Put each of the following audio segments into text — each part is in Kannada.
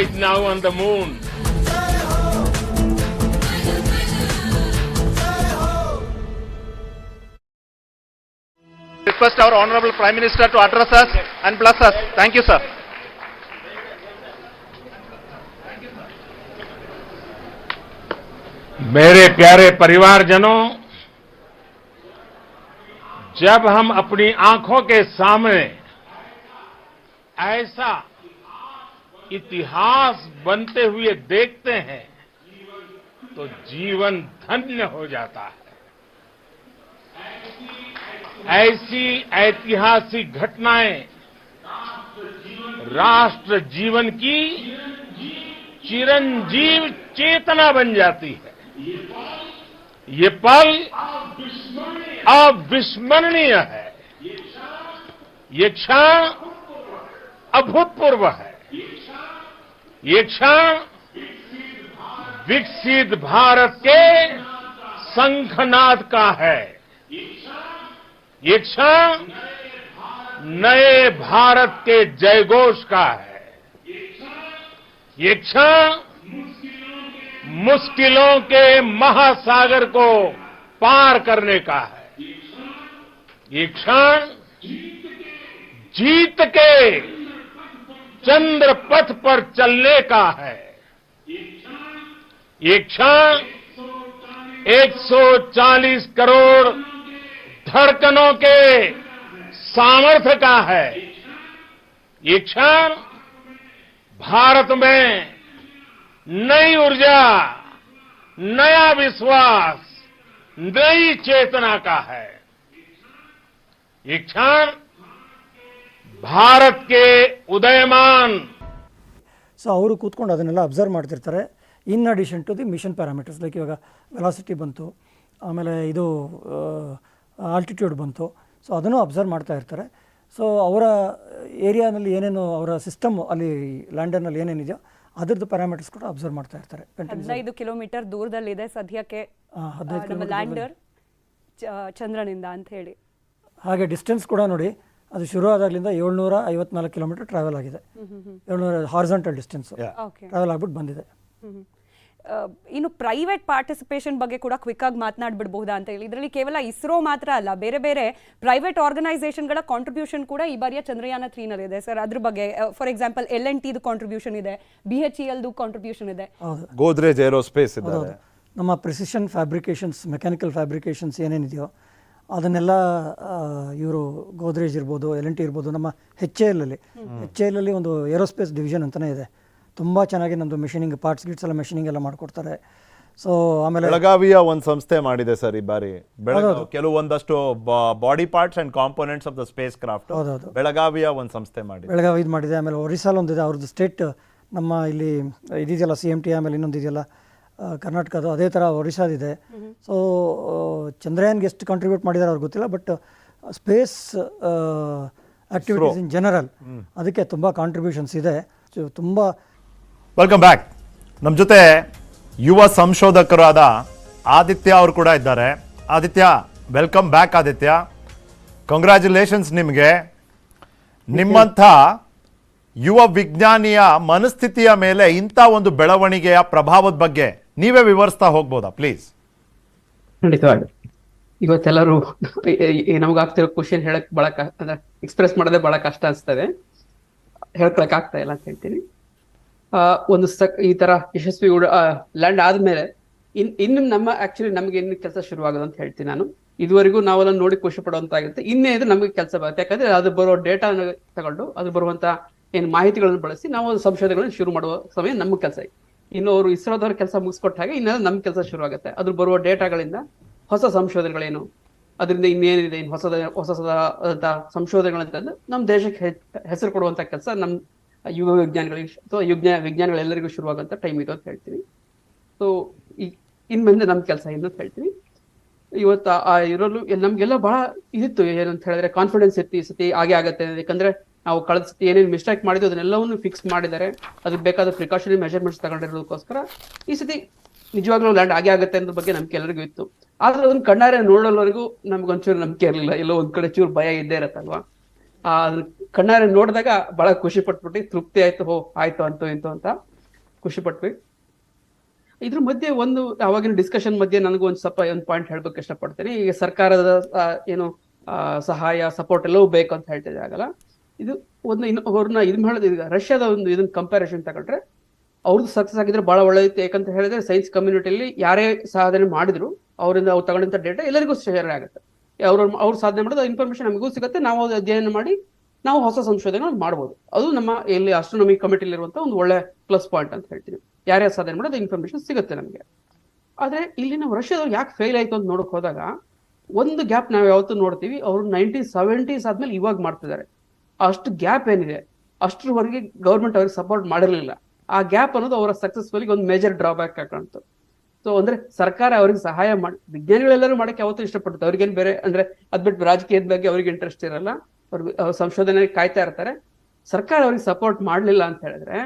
is now on the moon. Request our Honorable Prime Minister to address us and bless us. Thank you, sir. मेरे प्यारे परिवारजनों, जब हम अपनी आंखों के सामने ऐसा इतिहास बनते हुए देखते हैं तो जीवन धन्य हो जाता है। ऐसी ऐतिहासिक घटनाएं राष्ट्र जीवन की चिरंजीव चेतना बन जाती है। ये पल अविस्मरणीय है। ये क्षण अभूतपूर्व है। ये क्षण विकसित भारत के शंखनाद का है। ये क्षण नए भारत के जयघोष का है। ये क्षण मुश्किलों के महासागर को पार करने का है। ये क्षण जीत के चंद्र पथ पर चलने का है। ये क्षण 140 करोड़ धड़कनों के सामर्थ्य का है। ये क्षण भारत में नई ऊर्जा, नया विश्वास, नई चेतना का है। ये क्षण भारत के उदयमान ಸೊ ಅವರು ಕೂತ್ಕೊಂಡು ಅದನ್ನೆಲ್ಲ ಅಬ್ಸರ್ವ್ ಮಾಡ್ತಿರ್ತಾರೆ. In addition to the mission parameters like ಇವಾಗ ವೆಲಾಸಿಟಿ ಬಂತು, ಆಮೇಲೆ ಇದು ಆಲ್ಟಿಟ್ಯೂಡ್ ಬಂತು. ಸೊ ಅದನ್ನು ಅಬ್ಸರ್ವ್ ಮಾಡ್ತಾ ಇರ್ತಾರೆ. ಸೊ ಅವರ ಏರಿಯಾನಲ್ಲಿ ಏನೇನು ಅವರ ಸಿಸ್ಟಮ್ ಅಲ್ಲಿ ಲ್ಯಾಂಡರ್ನಲ್ಲಿ ಏನೇನಿದೆಯೋ ಅದರದ್ದು ಪ್ಯಾರಾಮೀಟರ್ಸ್ ಕೂಡ ಅಬ್ಸರ್ವ್ ಮಾಡ್ತಾ ಇರ್ತಾರೆ. 15 ಕಿಲೋಮೀಟರ್ ದೂರದಲ್ಲಿದೆ ಸದ್ಯಕ್ಕೆ ಲ್ಯಾಂಡರ್ ಚಂದ್ರನಿಂದ ಅಂತ ಹೇಳಿ. ಹಾಗೆ ಡಿಸ್ಟೆನ್ಸ್ ಕೂಡ ನೋಡಿ, ಅದು ಶುರು ಆದಾಗಲಿಂದ 754 ಕಿಲೋಮೀಟರ್ ಟ್ರಾವೆಲ್ ಆಗಿದೆ. 700 ಹಾರಿಜಾಂಟಲ್ ಡಿಸ್ಟೆನ್ಸ್ ಟ್ರಾವೆಲ್ ಆಗ್ಬಿಟ್ಟು ಬಂದಿದೆ. ಇನ್ನು ಪ್ರೈವೇಟ್ ಪಾರ್ಟಿಸಿಪೇಷನ್ ಬಗ್ಗೆ ಕೂಡ ಕ್ವಿಕ್ ಆಗಿ ಮಾತನಾಡ್ಬಿಡಬಹುದಾ ಅಂತ ಹೇಳಿ. ಇದರಲ್ಲಿ ಕೇವಲ ಇಸ್ರೋ ಮಾತ್ರ ಅಲ್ಲ, ಬೇರೆ ಬೇರೆ ಪ್ರೈವೇಟ್ ಆರ್ಗನೈಸೇಷನ್ಗಳ ಕಾಂಟ್ರಿಬ್ಯೂಷನ್ ಕೂಡ ಈ ಬಾರಿಯ ಚಂದ್ರಯಾನ 3 ನಲ್ಲಿ ಇದೆ ಸರ್. ಅದ್ರ ಬಗ್ಗೆ ಫಾರ್ ಎಕ್ಸಾಂಪಲ್ L&T ಕಾಂಟ್ರಿಬ್ಯೂಷನ್ ಇದೆ, BHEL ಕಾಂಟ್ರಿಬ್ಯೂಷನ್ ಇದೆ, ಗೋದ್ರೇಜ್ ಏರೋಸ್ಪೇಸ್ ಇದೆ. ನಮ್ಮ ಪ್ರಿಸಿಷನ್ ಫ್ಯಾಬ್ರಿಕೇಷನ್ಸ್, ಮೆಕ್ಯಾನಿಕಲ್ ಫ್ಯಾಬ್ರಿಕೇಷನ್ಸ್ ಏನೇನಿದೆಯೋ ಅದನ್ನೆಲ್ಲ ಇವರು ಗೋದ್ರೇಜ್ ಇರ್ಬೋದು, L&T ಇರ್ಬೋದು. ನಮ್ಮ HAL ಅಲ್ಲಿ ಒಂದು ಏರೋಸ್ಪೇಸ್ ಡಿವಿಷನ್ ಅಂತಲೇ ಇದೆ. ತುಂಬ ಚೆನ್ನಾಗಿ ನಮ್ಮದು ಮೆಷಿನಿಂಗ್ ಪಾರ್ಟ್ಸ್ ಗಿಟ್ಸ್ ಎಲ್ಲ ಮೆಷಿನಿಂಗ್ ಎಲ್ಲ ಮಾಡಿಕೊಡ್ತಾರೆ. ಸೊ ಆಮೇಲೆ ಬೆಳಗಾವಿಯ ಒಂದು ಸಂಸ್ಥೆ ಮಾಡಿದೆ ಸರ್ ಈ ಬಾರಿ. ಕೆಲವೊಂದಷ್ಟು body parts and components of the space craft ಬೆಳಗಾವಿಯ ಒಂದು ಸಂಸ್ಥೆ ಮಾಡಿದೆ. ಬೆಳಗಾವಿ ಇದು ಮಾಡಿದೆ. ಆಮೇಲೆ ಒರಿಸ್ಸಾಲ್ ಒಂದಿದೆ, ಅವ್ರದ್ದು ಸ್ಟೇಟ್ ನಮ್ಮ ಇಲ್ಲಿ ಇದೆಯಲ್ಲ CMT, ಆಮೇಲೆ ಇನ್ನೊಂದು ಇದೆಯಲ್ಲ ಕರ್ನಾಟಕದ್ದು, ಅದೇ ಥರ ಒರಿಸ್ಸಾದಿದೆ. ಸೊ ಚಂದ್ರಯಾನ್ಗೆ ಎಷ್ಟು ಕಾಂಟ್ರಿಬ್ಯೂಟ್ ಮಾಡಿದ್ದಾರೆ ಅವ್ರಿಗೆ ಗೊತ್ತಿಲ್ಲ, but space activities in general ಅದಕ್ಕೆ ತುಂಬ ಕಾಂಟ್ರಿಬ್ಯೂಷನ್ಸ್ ಇದೆ. ತುಂಬ ವೆಲ್ಕಮ್ ಬ್ಯಾಕ್. ನಮ್ಮ ಜೊತೆ ಯುವ ಸಂಶೋಧಕರಾದ ಆದಿತ್ಯ ಅವರು ಕೂಡ ಇದ್ದಾರೆ. Aditya, welcome back. Aditya, congratulations ನಿಮಗೆ. ನಿಮ್ಮಂಥ ಯುವ ವಿಜ್ಞಾನಿಯ ಮನಸ್ಥಿತಿಯ ಮೇಲೆ ಇಂಥ ಒಂದು ಬೆಳವಣಿಗೆಯ ಪ್ರಭಾವದ ಬಗ್ಗೆ ನೀವೇ ವಿವರಿಸ್ತಾ ಹೋಗ್ಬೋದಾ ಪ್ಲೀಸ್? ಖಂಡಿತವಾಗಿ. ಇವತ್ತೆಲ್ಲರೂ ನಮಗಾಗ್ತಿರೋ ಕ್ವಶನ್ ಹೇಳಕ್ ಬಹಳ ಅಂದ್ರೆ ಎಕ್ಸ್ಪ್ರೆಸ್ ಮಾಡೋದೇ ಬಹಳ ಕಷ್ಟ ಅನ್ಸ್ತದೆ, ಹೇಳ್ಕೊಳಕ್ ಆಗ್ತಾ ಇಲ್ಲ ಅಂತ ಹೇಳ್ತೀನಿ. ಒಂದು ಈ ತರ ಯಶಸ್ವಿ ಲ್ಯಾಂಡ್ ಆದ್ಮೇಲೆ ಇನ್ನು ನಮ್ಗೆ ಇನ್ನು ಕೆಲಸ ಶುರುವಾಗೋದು ಅಂತ ಹೇಳ್ತೀನಿ ನಾನು. ಇದುವರೆಗೂ ನಾವೆಲ್ಲ ನೋಡಿ ಖುಷಿ ಪಡುವಂತಾಗಿರುತ್ತೆ. ಇನ್ನೇನು ನಮಗೆ ಕೆಲಸ ಬರುತ್ತೆ, ಯಾಕಂದ್ರೆ ಅದು ಬರೋ ಡೇಟಾ ತಗೊಂಡು ಅದು ಬರುವಂತ ಏನು ಮಾಹಿತಿಗಳನ್ನು ಬಳಸಿ ನಾವು ಒಂದು ಸಂಶೋಧನೆಗಳನ್ನು ಶುರು ಮಾಡುವ ಸಮಯ ನಮ್ಮ ಕೆಲಸ. ಇನ್ನು ಅವರು ಇಸ್ರೋದವ್ರ ಕೆಲಸ ಮುಗಿಸ್ಕೊಟ್ಟ ಹಾಗೆ ಇನ್ನೆಲ್ಲ ನಮ್ಮ ಕೆಲಸ ಶುರು ಆಗುತ್ತೆ. ಅದ್ರ ಬರುವ ಡೇಟಾಗಳಿಂದ ಹೊಸ ಸಂಶೋಧನೆಗಳೇನು, ಅದರಿಂದ ಇನ್ನೇನಿದೆ, ಇನ್ನು ಹೊಸದಾದಂತ ಸಂಶೋಧನೆಗಳಿಂದ ನಮ್ಮ ದೇಶಕ್ಕೆ ಹೆಸರು ಕೊಡುವಂತ ಕೆಲಸ ನಮ್ಮ ಯುವ ವಿಜ್ಞಾನಿಗಳಿಗೆ ಅಥವಾ ವಿಜ್ಞಾನಿಗಳೆಲ್ಲರಿಗೂ ಶುರುವಾಗುವಂತ ಟೈಮ್ ಇದು ಅಂತ ಹೇಳ್ತೀನಿ. ಸೊ ಇನ್ ಮುಂದೆ ನಮ್ಮ ಕೆಲಸ ಏನು ಅಂತ ಹೇಳ್ತೀನಿ. ಇವತ್ತು ಇರೋದು ನಮ್ಗೆಲ್ಲ ಬಹಳ ಇದಿತ್ತು, ಏನಂತ ಹೇಳಿದ್ರೆ ಕಾನ್ಫಿಡೆನ್ಸ್ ಇತ್ತು ಈ ಸತಿ ಹಾಗೆ ಆಗತ್ತೆ. ಯಾಕಂದ್ರೆ ನಾವು ಕಳೆದ ಸತಿ ಏನೇನು ಮಿಸ್ಟೇಕ್ ಮಾಡಿದ್ವಿ ಅದನ್ನೆಲ್ಲವನ್ನು ಫಿಕ್ಸ್ ಮಾಡಿದ್ದಾರೆ. ಅದಕ್ಕೆ ಬೇಕಾದ ಪ್ರಿಕಾಷನರಿ ಮೆಜರ್ಮೆಂಟ್ಸ್ ತಗೊಂಡಿರೋದಕ್ಕೋಸ್ಕರ ಈ ಸತಿ ನಿಜವಾಗ್ಲೂ ಲ್ಯಾಂಡ್ ಹಾಗೆ ಆಗುತ್ತೆ ಅನ್ನೋದ್ರ ಬಗ್ಗೆ ನಮ್ಗೆ ಎಲ್ಲರಿಗೂ ಇತ್ತು. ಆದ್ರೆ ಅದನ್ನ ಕಣ್ಣಾರೆ ನೋಡೋವರೆಗೂ ನಮ್ಗೊಂಚೂರು ನಂಬಿಕೆ ಇರಲಿಲ್ಲ, ಎಲ್ಲೋ ಒಂದ್ ಕಡೆ ಚೂರು ಭಯ ಇದ್ದೇ ಇರತ್ತಲ್ವಾ. ಕಣ್ಣಾರೆ ನೋಡಿದಾಗ ಬಹಳ ಖುಷಿ ಪಟ್ಬಿಟ್ಟು ತೃಪ್ತಿ ಆಯ್ತು, ಆಯ್ತು ಅಂತೂ ಇಂತು ಅಂತ ಖುಷಿ ಪಟ್ವಿ. ಇದ್ರ ಮಧ್ಯೆ ಅವಾಗಿನ ಡಿಸ್ಕಷನ್ ಮಧ್ಯೆ ನನಗೂ ಒಂದು ಪಾಯಿಂಟ್ ಹೇಳ್ಬೇಕು ಇಷ್ಟಪಡ್ತೀನಿ. ಈಗ ಸರ್ಕಾರದ ಏನು ಸಹಾಯ ಸಪೋರ್ಟ್ ಎಲ್ಲವೂ ಬೇಕು ಅಂತ ಹೇಳ್ತಿದ್ದೆ ಆಗಲ್ಲ. ಇದು ಅವ್ರನ್ನ ಹೇಳಿದ್ರೆ ಈಗ ರಷ್ಯಾದ ಇದನ್ನ ಕಂಪ್ಯಾರಿಸನ್ ತಗೊಂಡ್ರೆ ಅವ್ರದ್ದು ಸಕ್ಸಸ್ ಆಗಿದ್ರೆ ಬಹಳ ಒಳ್ಳೆದಿತ್ತು. ಯಾಕಂತ ಹೇಳಿದ್ರೆ ಸೈನ್ಸ್ ಕಮ್ಯುನಿಟಿಯಲ್ಲಿ ಯಾರೇ ಸಾಧನೆ ಮಾಡಿದ್ರು ಅವರಿಂದ ಅವ್ರು ತಗೊಂಡಂತ ಡೇಟಾ ಎಲ್ಲರಿಗೂ ಶೇರ್ ಆಗುತ್ತೆ. ಅವ್ರು ಸಾಧನೆ ಮಾಡೋದು ಇನ್ಫಾರ್ಮೇಶನ್ ನಮಗೂ ಸಿಗುತ್ತೆ, ನಾವು ಅಧ್ಯಯನ ಮಾಡಿ ನಾವು ಹೊಸ ಸಂಶೋಧನೆ ಮಾಡ್ಬೋದು. ಅದು ನಮ್ಮ ಇಲ್ಲಿ ಆಸ್ಟ್ರೋನಮಿ ಕಮಿಟಿಲಿ ಇರುವಂತ ಒಂದು ಒಳ್ಳೆ ಪ್ಲಸ್ ಪಾಯಿಂಟ್ ಅಂತ ಹೇಳ್ತೀನಿ. ಯಾರ್ಯಾರು ಸಾಧನೆ ಮಾಡೋದು ಇನ್ಫಾರ್ಮೇಶನ್ ಸಿಗುತ್ತೆ ನಮಗೆ. ಆದ್ರೆ ಇಲ್ಲಿ ನಾವು ರಷ್ಯಾದವ್ರು ಯಾಕೆ ಫೇಲ್ ಆಯ್ತು ಅಂತ ನೋಡಕ್ ಹೋದಾಗ ಒಂದು ಗ್ಯಾಪ್ ನಾವು ಯಾವತ್ತೂ ನೋಡ್ತೀವಿ. ಅವರು 1970s ಆದ್ಮೇಲೆ ಇವಾಗ ಮಾಡ್ತಿದ್ದಾರೆ. ಅಷ್ಟು ಗ್ಯಾಪ್ ಏನಿದೆ ಅಷ್ಟರವರೆಗೆ ಗೌರ್ಮೆಂಟ್ ಅವ್ರಿಗೆ ಸಪೋರ್ಟ್ ಮಾಡಿರಲಿಲ್ಲ. ಆ ಗ್ಯಾಪ್ ಅನ್ನೋದು ಅವರ ಸಕ್ಸಸ್ಫುಲ್ ಒಂದು ಮೇಜರ್ ಡ್ರಾಬ್ಯಾಕ್ ಕಾಣ್ತು. ಸೊ ಅಂದ್ರೆ ಸರ್ಕಾರ ಅವ್ರಿಗೆ ಸಹಾಯ ಮಾಡಿ, ವಿಜ್ಞಾನಿಗಳೆಲ್ಲರೂ ಮಾಡಕ್ಕೆ ಯಾವತ್ತೂ ಇಷ್ಟಪಡ್ತಾರೆ. ಅವ್ರಿಗೇನು ಬೇರೆ ಅಂದ್ರೆ ಅದ್ಬಿಟ್ಟು ರಾಜಕೀಯದ ಬಗ್ಗೆ ಅವ್ರಿಗೆ ಇಂಟ್ರೆಸ್ಟ್ ಇರಲ್ಲ, ಅವ್ರಿಗೆ ಸಂಶೋಧನೆ ಕಾಯ್ತಾ ಇರ್ತಾರೆ. ಸರ್ಕಾರ ಅವ್ರಿಗೆ ಸಪೋರ್ಟ್ ಮಾಡ್ಲಿಲ್ಲ ಅಂತ ಹೇಳಿದ್ರೆ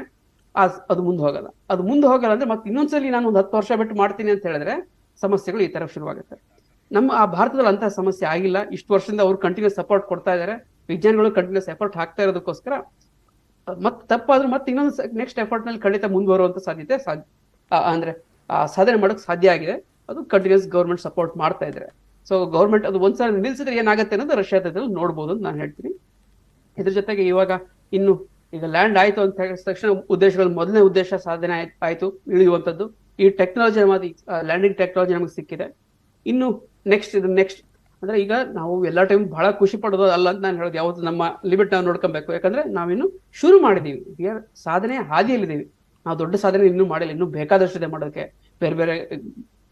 ಅದು ಮುಂದೆ ಹೋಗಲ್ಲ. ಅದು ಮುಂದೆ ಹೋಗಲ್ಲ ಅಂದ್ರೆ ಮತ್ತೆ ಇನ್ನೊಂದ್ಸಲಿ ನಾನು ಒಂದು 10 ವರ್ಷ ಬಿಟ್ಟು ಮಾಡ್ತೀನಿ ಅಂತ ಹೇಳಿದ್ರೆ ಸಮಸ್ಯೆಗಳು ಈ ತರ ಶುರುವಾಗುತ್ತೆ. ನಮ್ಮ ಭಾರತದಲ್ಲಿ ಅಂತಹ ಸಮಸ್ಯೆ ಆಗಿಲ್ಲ. ಇಷ್ಟು ವರ್ಷದಿಂದ ಅವ್ರು ಕಂಟಿನ್ಯೂಸ್ ಸಪೋರ್ಟ್ ಕೊಡ್ತಾ ಇದ್ದಾರೆ, ವಿಜ್ಞಾನಿಗಳು ಕಂಟಿನ್ಯೂಸ್ ಎಫರ್ಟ್ ಹಾಕ್ತಾ ಇರೋದಕ್ಕೋಸ್ಕರ ಮತ್ತೆ ತಪ್ಪಾದ್ರೂ ಮತ್ತೆ ಇನ್ನೊಂದು ನೆಕ್ಸ್ಟ್ ಎಫರ್ಟ್ ನಲ್ಲಿ ಖಂಡಿತ ಮುಂದುವರುವಂತ ಸಾಧ್ಯತೆ ಅಂದ್ರೆ ಸಾಧನೆ ಮಾಡೋಕೆ ಸಾಧ್ಯ ಆಗಿದೆ. ಅದು ಕಂಟಿನ್ಯೂಸ್ ಗೌರ್ಮೆಂಟ್ ಸಪೋರ್ಟ್ ಮಾಡ್ತಾ ಇದ್ದಾರೆ. ಸೊ ಗೌರ್ಮೆಂಟ್ ಅದು ಒಂದ್ಸಲ ನಿಲ್ಸಿದ್ರೆ ಏನಾಗುತ್ತೆ ಅನ್ನೋದು ರಷ್ಯಾದಲ್ಲಿ ನೋಡ್ಬೋದು ಅಂತ ನಾನು ಹೇಳ್ತೀನಿ. ಇದ್ರ ಜೊತೆಗೆ ಇವಾಗ ಈಗ ಲ್ಯಾಂಡ್ ಆಯ್ತು ಅಂತ ಹೇಳಿದ ತಕ್ಷಣ ಉದ್ದೇಶಗಳು ಮೊದಲನೇ ಉದ್ದೇಶ ಸಾಧನೆ ಆಯ್ತು, ಇಳಿಯುವಂಥದ್ದು. ಈ ಟೆಕ್ನಾಲಜಿ ಲ್ಯಾಂಡಿಂಗ್ ಟೆಕ್ನಾಲಜಿ ನಮಗೆ ಸಿಕ್ಕಿದೆ. ಇನ್ನು ನೆಕ್ಸ್ಟ್ ಅಂದ್ರೆ ಈಗ ನಾವು ಎಲ್ಲಾ ಟೈಮ್ ಬಹಳ ಖುಷಿ ಪಡೋದು ಅಲ್ಲ ಅಂತ ನಾನು ಹೇಳೋದು. ಯಾವತ್ತು ನಮ್ಮ ಲಿಮಿಟ್ ನಾವು ನೋಡ್ಕೊಬೇಕು. ಯಾಕಂದ್ರೆ ನಾವಿನ್ನು ಶುರು ಮಾಡಿದೀವಿ, ಸಾಧನೆ ಹಾದಿಯಲ್ಲಿದ್ದೀವಿ. ನಾವು ದೊಡ್ಡ ಸಾಧನೆ ಇನ್ನೂ ಮಾಡಿಲ್ಲ, ಇನ್ನೂ ಬೇಕಾದಷ್ಟಿದೆ ಮಾಡೋದಕ್ಕೆ. ಬೇರೆ ಬೇರೆ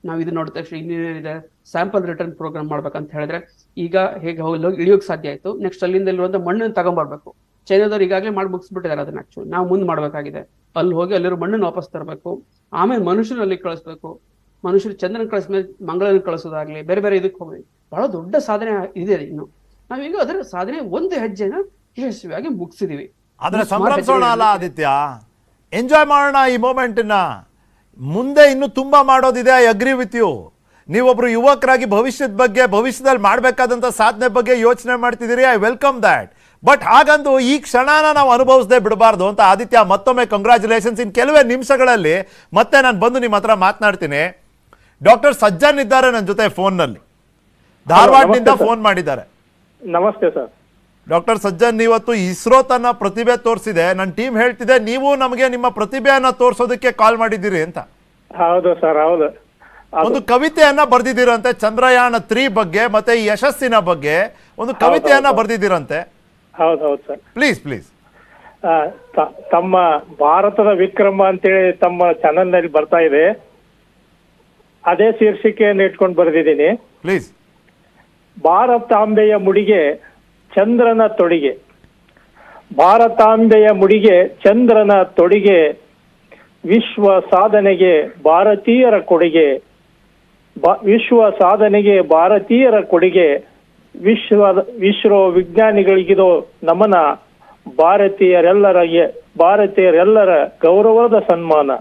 ನಾವು ಇದು ನೋಡಿದ ತಕ್ಷಣ ಇನ್ನೇನಿದೆ, ಸ್ಯಾಂಪಲ್ ರಿಟರ್ನ್ ಪ್ರೋಗ್ರಾಮ್ ಮಾಡ್ಬೇಕಂತ ಹೇಳಿದ್ರೆ ಈಗ ಹೇಗೆ ಹೋಗಿ ಇಳಿಯೋಕೆ ಸಾಧ್ಯ ಆಯ್ತು. ನೆಕ್ಸ್ಟ್ ಅಲ್ಲಿಂದ ಇರುವಂತ ಮಣ್ಣನ್ನು ತಗೊಂಡ್ಬರ್ಬೇಕು. ಚೈನಾದವ್ರು ಈಗಾಗಲೇ ಮಾಡಿ ಮುಗಿಸ್ಬಿಟ್ಟಿದ್ದಾರೆ ಅದನ್ನ. ಆಕ್ಚುಲಿ ನಾವು ಮುಂದೆ ಮಾಡ್ಬೇಕಾಗಿದೆ. ಅಲ್ಲಿ ಹೋಗಿ ಅಲ್ಲಿರೋ ಮಣ್ಣನ್ನು ವಾಪಸ್ ತರಬೇಕು. ಆಮೇಲೆ ಮನುಷ್ಯರು ಅಲ್ಲಿ ಕಳಿಸ್ಬೇಕು. ಮನುಷ್ಯರು ಚಂದ್ರನ ಕಳಿಸ್ಮೇಲೆ ಮಂಗಳನ ಕಳಿಸೋದಾಗ್ಲಿ, ಬೇರೆ ಬೇರೆ ಇದಕ್ಕೆ ಹೋಗಿ ಬಹಳ ದೊಡ್ಡ ಸಾಧನೆ ಇದೆ. ಇನ್ನು ನಾವೀಗ ಅದರ ಸಾಧನೆ ಒಂದು ಹೆಜ್ಜೆನ ಯಶಸ್ವಿಯಾಗಿ ಮುಗಿಸಿದೀವಿ. ಆದ್ರೆ ಸಂಭ್ರಮಿಸೋಣ ಅಲ್ಲ ಆದಿತ್ಯ, ಎಂಜಾಯ್ ಮಾಡೋಣ ಈ ಮೂಮೆಂಟ್ನ. ಮುಂದೆ ಇನ್ನು ತುಂಬಾ ಮಾಡೋದಿದೆ. I agree with you. ನೀವೊಬ್ರು ಯುವಕರಾಗಿ ಭವಿಷ್ಯದ ಬಗ್ಗೆ, ಭವಿಷ್ಯದಲ್ಲಿ ಮಾಡಬೇಕಾದಂಥ ಸಾಧನೆ ಬಗ್ಗೆ ಯೋಚನೆ ಮಾಡ್ತಿದ್ದೀರಿ. I welcome that. ಬಟ್ ಹಾಗಂದು ಈ ಕ್ಷಣನ ನಾವು ಅನುಭವಿಸದೆ ಬಿಡಬಾರ್ದು ಅಂತ ಆದಿತ್ಯ, ಮತ್ತೊಮ್ಮೆ ಕಂಗ್ರ್ಯಾಚುಲೇಷನ್ಸ್. ಇನ್ನು ಕೆಲವೇ ನಿಮಿಷಗಳಲ್ಲಿ ಮತ್ತೆ ನಾನು ಬಂದು ನಿಮ್ಮ ಹತ್ರ ಮಾತನಾಡ್ತೀನಿ. ಡಾಕ್ಟರ್ ಸಜ್ಜನ್ ಇದ್ದಾರೆ ನನ್ನ ಜೊತೆ ಫೋನ್ನಲ್ಲಿ, ಧಾರವಾಡದಿಂದ ಫೋನ್ ಮಾಡಿದ್ದಾರೆ. ನಮಸ್ತೆ ಸರ್. ಡಾಕ್ಟರ್ ಸಜ್ಜನ್, ಇವತ್ತು ಇಸ್ರೋ ತನ್ನ ಪ್ರತಿಭೆ ತೋರಿಸಿದೆ. ನನ್ನ ಟೀಮ್ ಹೇಳ್ತಿದೆ ನೀವು ನಮಗೆ ನಿಮ್ಮ ಪ್ರತಿಭೆಯನ್ನ ತೋರಿಸೋದಕ್ಕೆ ಕಾಲ್ ಮಾಡಿದ್ದೀರಿ ಅಂತ. ಹೌದು ಸರ್, ಹೌದು. ಒಂದು ಕವಿತೆಯನ್ನ ಬರೆದಿದ್ದೀರಂತೆ ಚಂದ್ರಯಾನ 3 ಬಗ್ಗೆ, ಮತ್ತೆ ಈ ಯಶಸ್ಸಿನ ಬಗ್ಗೆ ಒಂದು ಕವಿತೆಯನ್ನ ಬರೆದಿದ್ದೀರಂತೆ. ಹೌದೌದು ಸರ್. ಪ್ಲೀಸ್. ತಮ್ಮ ಭಾರತದ ವಿಕ್ರಮ ಅಂತೇಳಿ ತಮ್ಮ ಚಾನಲ್ ನಲ್ಲಿ ಬರ್ತಾ ಇದೆ. ಅದೇ ಶೀರ್ಷಿಕೆಯನ್ನು ಇಟ್ಕೊಂಡು ಬರೆದಿದ್ದೀನಿ. ಪ್ಲೀಸ್. ಭಾರತಾಂಬೆಯ ಮುಡಿಗೆ ಚಂದ್ರನ ತೊಡಿಗೆ, ಭಾರತಾಂಬೆಯ ಮುಡಿಗೆ ಚಂದ್ರನ ತೊಡಿಗೆ, ವಿಶ್ವ ಸಾಧನೆಗೆ ಭಾರತೀಯರ ಕೊಡುಗೆ, ವಿಶ್ವ ಸಾಧನೆಗೆ ಭಾರತೀಯರ ಕೊಡುಗೆ, ಇಸ್ರೋ ವಿಜ್ಞಾನಿಗಳಿಗಿದು ನಮನ, ಭಾರತೀಯರೆಲ್ಲರ ಗೌರವದ ಸನ್ಮಾನ.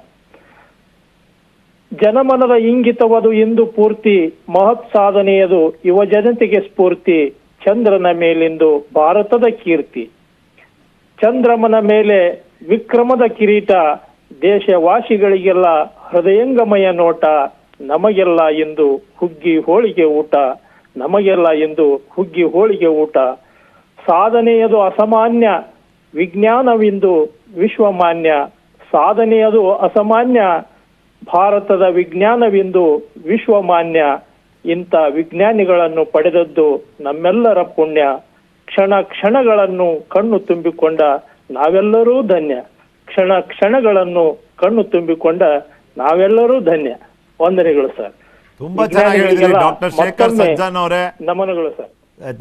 ಜನಮನದ ಇಂಗಿತವದು ಇಂದು ಪೂರ್ತಿ, ಮಹತ್ ಸಾಧನೆಯದು ಯುವ ಜನತೆಗೆ ಸ್ಫೂರ್ತಿ. ಚಂದ್ರನ ಮೇಲಿಂದು ಭಾರತದ ಕೀರ್ತಿ, ಚಂದ್ರಮನ ಮೇಲೆ ವಿಕ್ರಮದ ಕಿರೀಟ, ದೇಶವಾಸಿಗಳಿಗೆಲ್ಲ ಹೃದಯಂಗಮಯ ನೋಟ. ನಮಗೆಲ್ಲ ಎಂದು ಹುಗ್ಗಿ ಹೋಳಿಗೆ ಊಟ, ನಮಗೆಲ್ಲ ಎಂದು ಹುಗ್ಗಿ ಹೋಳಿಗೆ ಊಟ. ಸಾಧನೆಯದು ಅಸಾಮಾನ್ಯ, ವಿಜ್ಞಾನವಿಂದು ವಿಶ್ವಮಾನ್ಯ. ಸಾಧನೆಯದು ಅಸಾಮಾನ್ಯ, ಭಾರತದ ವಿಜ್ಞಾನವಿಂದು ವಿಶ್ವಮಾನ್ಯ. ಇಂಥ ವಿಜ್ಞಾನಿಗಳನ್ನು ಪಡೆದದ್ದು ನಮ್ಮೆಲ್ಲರ ಪುಣ್ಯ. ಕ್ಷಣಗಳನ್ನು ಕಣ್ಣು ತುಂಬಿಕೊಂಡ ನಾವೆಲ್ಲರೂ ಧನ್ಯ. ಕ್ಷಣಗಳನ್ನು ಕಣ್ಣು ತುಂಬಿಕೊಂಡ ನಾವೆಲ್ಲರೂ ಧನ್ಯ. ವಂದನೆಗಳು ಸರ್. ತುಂಬಾ ಚೆನ್ನಾಗಿ ಹೇಳಿದ್ರಿ ಡಾಕ್ಟರ್ ಶೇಖರ್ ಸಜ್ಜನ್ ಅವರೇ. ನಮನಗಳು ಸರ್.